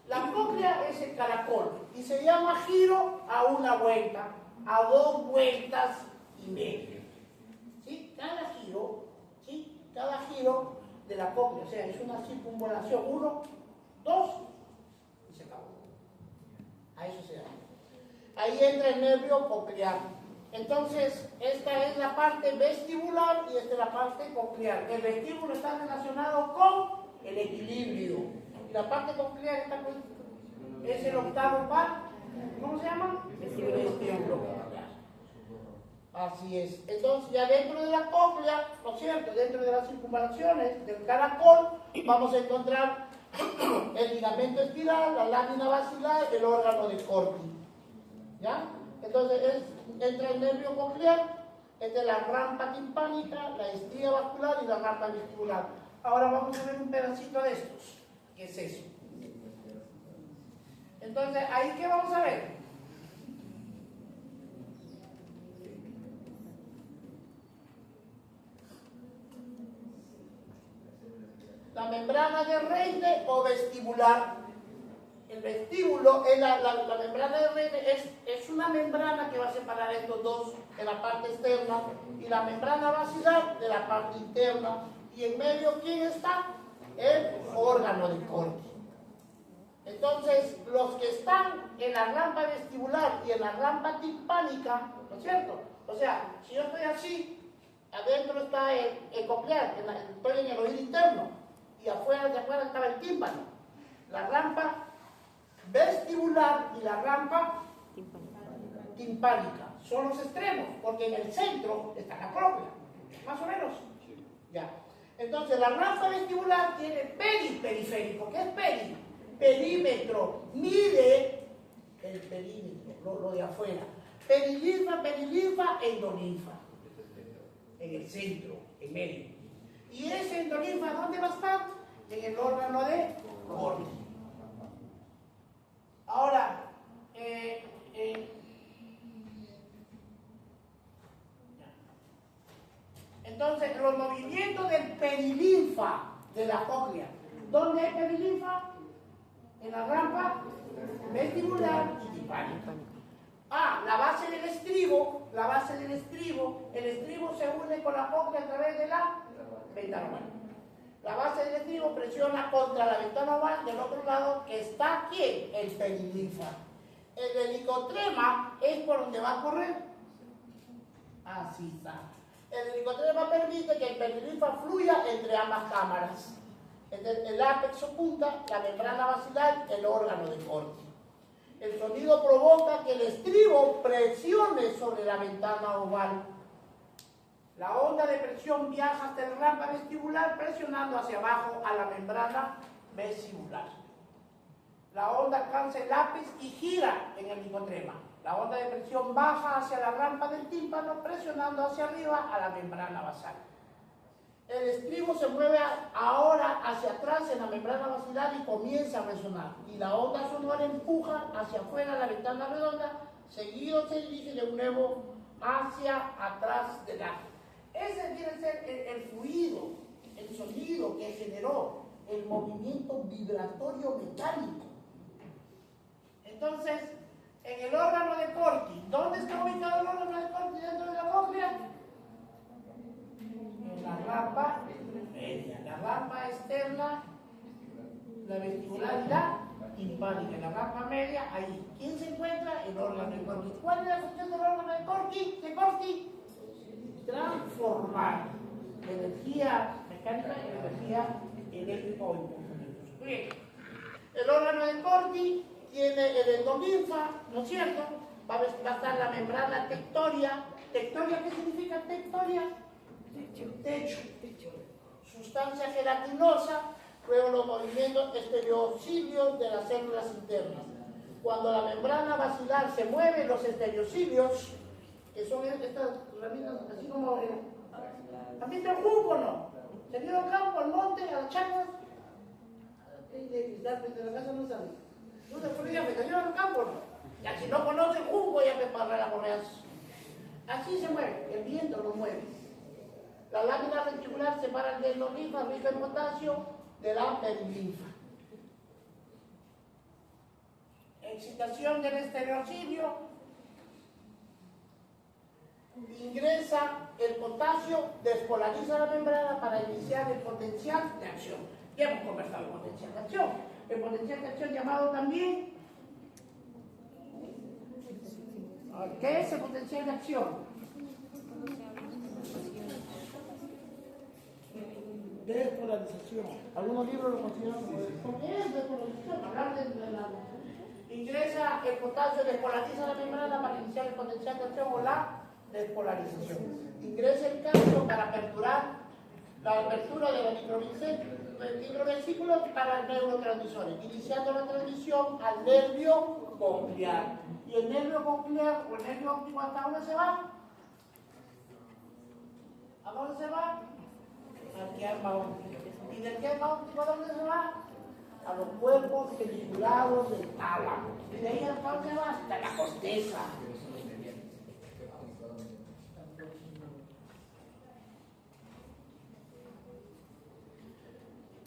La cóclea es el caracol y se llama giro a una vuelta, a 2 vueltas y media. ¿Sí? Cada giro de la cóclea, o sea, es una circunvalación. 1, 2 y se acabó. A eso se llama. Ahí entra el nervio coclear. Entonces, esta es la parte vestibular y esta es la parte coclear. El vestíbulo está relacionado con el equilibrio. Y la parte coclear está es el octavo par. ¿Cómo se llama? Vestíbulo coclear. Así es. Entonces, ya dentro de la cóclea, ¿no es cierto? Dentro de las circunvalaciones del caracol, vamos a encontrar el ligamento espiral, la lámina basilar, el órgano de Corti. ¿Ya? Entonces, entra el nervio coclear, esta es la rampa timpánica, la estría vascular y la rampa vestibular. Ahora vamos a ver un pedacito de estos. ¿Qué es eso? Entonces, ¿ahí qué vamos a ver? La membrana de Rayleigh o vestibular. El vestíbulo, la membrana de Rayleigh es una membrana que va a separar estos dos de la parte externa y la membrana basilar de la parte interna. Y en medio, ¿quién está? El órgano de Corti. Entonces, los que están en la rampa vestibular y en la rampa timpánica, ¿no es cierto? O sea, si yo estoy así, adentro está el coclear, estoy en el oído interno, y afuera estaba el tímpano. La rampa vestibular y la rampa timpánica son los extremos, porque en el centro está la cóclea, más o menos. Ya. Entonces, la rampa vestibular tiene periférico. ¿Qué es peri? Perímetro. Mide el perímetro, lo de afuera. Perilinfa, endolinfa. En el centro, en medio. ¿Y ese endolinfa dónde va a estar? En el órgano de Corti. Ahora, entonces, los movimientos del perilinfa de la cóclea. ¿Dónde hay perilinfa? En la rampa vestibular y timpánica. La base del estribo, el estribo se une con la cóclea a través de la ventana oval. La base del estribo presiona contra la ventana oval del otro lado, que está aquí, el perilinfa. El helicotrema es por donde va a correr. Así está. El helicotrema permite que el perilinfa fluya entre ambas cámaras. El ápex o punta, la membrana basilar, el órgano de Corti. El sonido provoca que el estribo presione sobre la ventana oval. La onda de presión viaja hasta el rampa vestibular presionando hacia abajo a la membrana vestibular. La onda alcanza el ápice y gira en el helicotrema. La onda de presión baja hacia la rampa del tímpano presionando hacia arriba a la membrana basal. El estribo se mueve ahora hacia atrás en la membrana basilar y comienza a resonar. Y la onda sonora empuja hacia afuera la ventana redonda, seguido se dirige de nuevo hacia atrás del ápice. Ese quiere ser el fluido, el sonido que generó el movimiento vibratorio metálico. Entonces, en el órgano de Corti, ¿dónde está ubicado el órgano de Corti dentro de la cóclea? En la rampa media, la rampa externa, la vestibular y la timpánica. En la rampa media, ahí. ¿Quién se encuentra? El órgano de Corti. ¿Cuál es la función del órgano de Corti? Transformar la energía mecánica en energía eléctrica o impulso. Bien. El órgano de Corti tiene el endolinfa, ¿no es cierto? Va a estar la membrana tectoria. ¿Tectoria qué significa tectoria? Techo. Sustancia gelatinosa, luego los movimientos estereocilios de las células internas. Cuando la membrana basilar se mueve, los estereocilios, que son estas ramitas así como ¿han visto el junco, no? Se han ido al campo, al monte, a las chacras. De la casa no sabe. No se fue, me cayó al campo, no. Ya si no conoce el junco, ya me parra la correa. Así se mueve, el viento lo mueve. La lámina reticular separa el endolinfa rico en potasio de la perilinfa. excitación del estereocidio, ingresa el potasio, despolariza la membrana para iniciar el potencial de acción. Ya hemos conversado el potencial de acción. El potencial de acción llamado también, ¿qué es el potencial de acción? Despolarización. Algunos libros lo consideran como ¿qué es despolarización? Hablar de la... Ingresa el potasio, despolariza la membrana para iniciar el potencial de acción o la despolarización. Ingresa el calcio para aperturar la apertura de la microvesículos para neurotransmisores, iniciando la transmisión al nervio coclear. Y el nervio coclear o el nervio óptico, ¿hasta dónde se va? ¿A dónde se va? Al quiasma óptico. ¿Y del quiasma óptico a dónde se va? A los cuerpos peliculados del tálamo. Y de ahí hasta dónde se va? Hasta la corteza.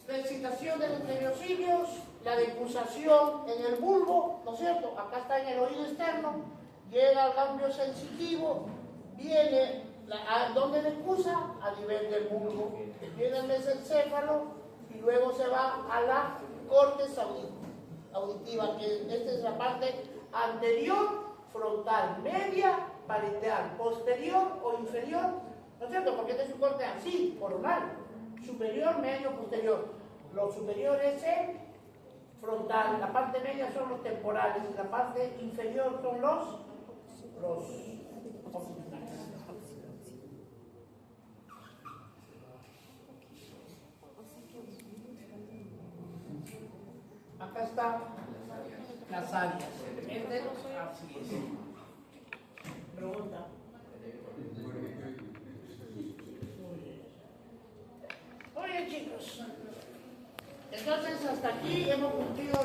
La excitación de los estereocidios, la decusación en el bulbo, ¿no es cierto? Acá está en el oído externo, llega al ganglio sensitivo, viene, ¿dónde decusa? A nivel del bulbo, viene el mesencéfalo y luego se va a la corteza auditiva, que esta es la parte anterior, frontal, media, parietal, posterior o inferior, ¿no es cierto? Porque este es un corte así, coronal, superior, medio, posterior. Lo superior es el frontal, la parte media son los temporales y la parte inferior son los occipitales. Acá están las áreas. Así es. Pregunta. Muy bien, chicos. Entonces, hasta aquí hemos cumplido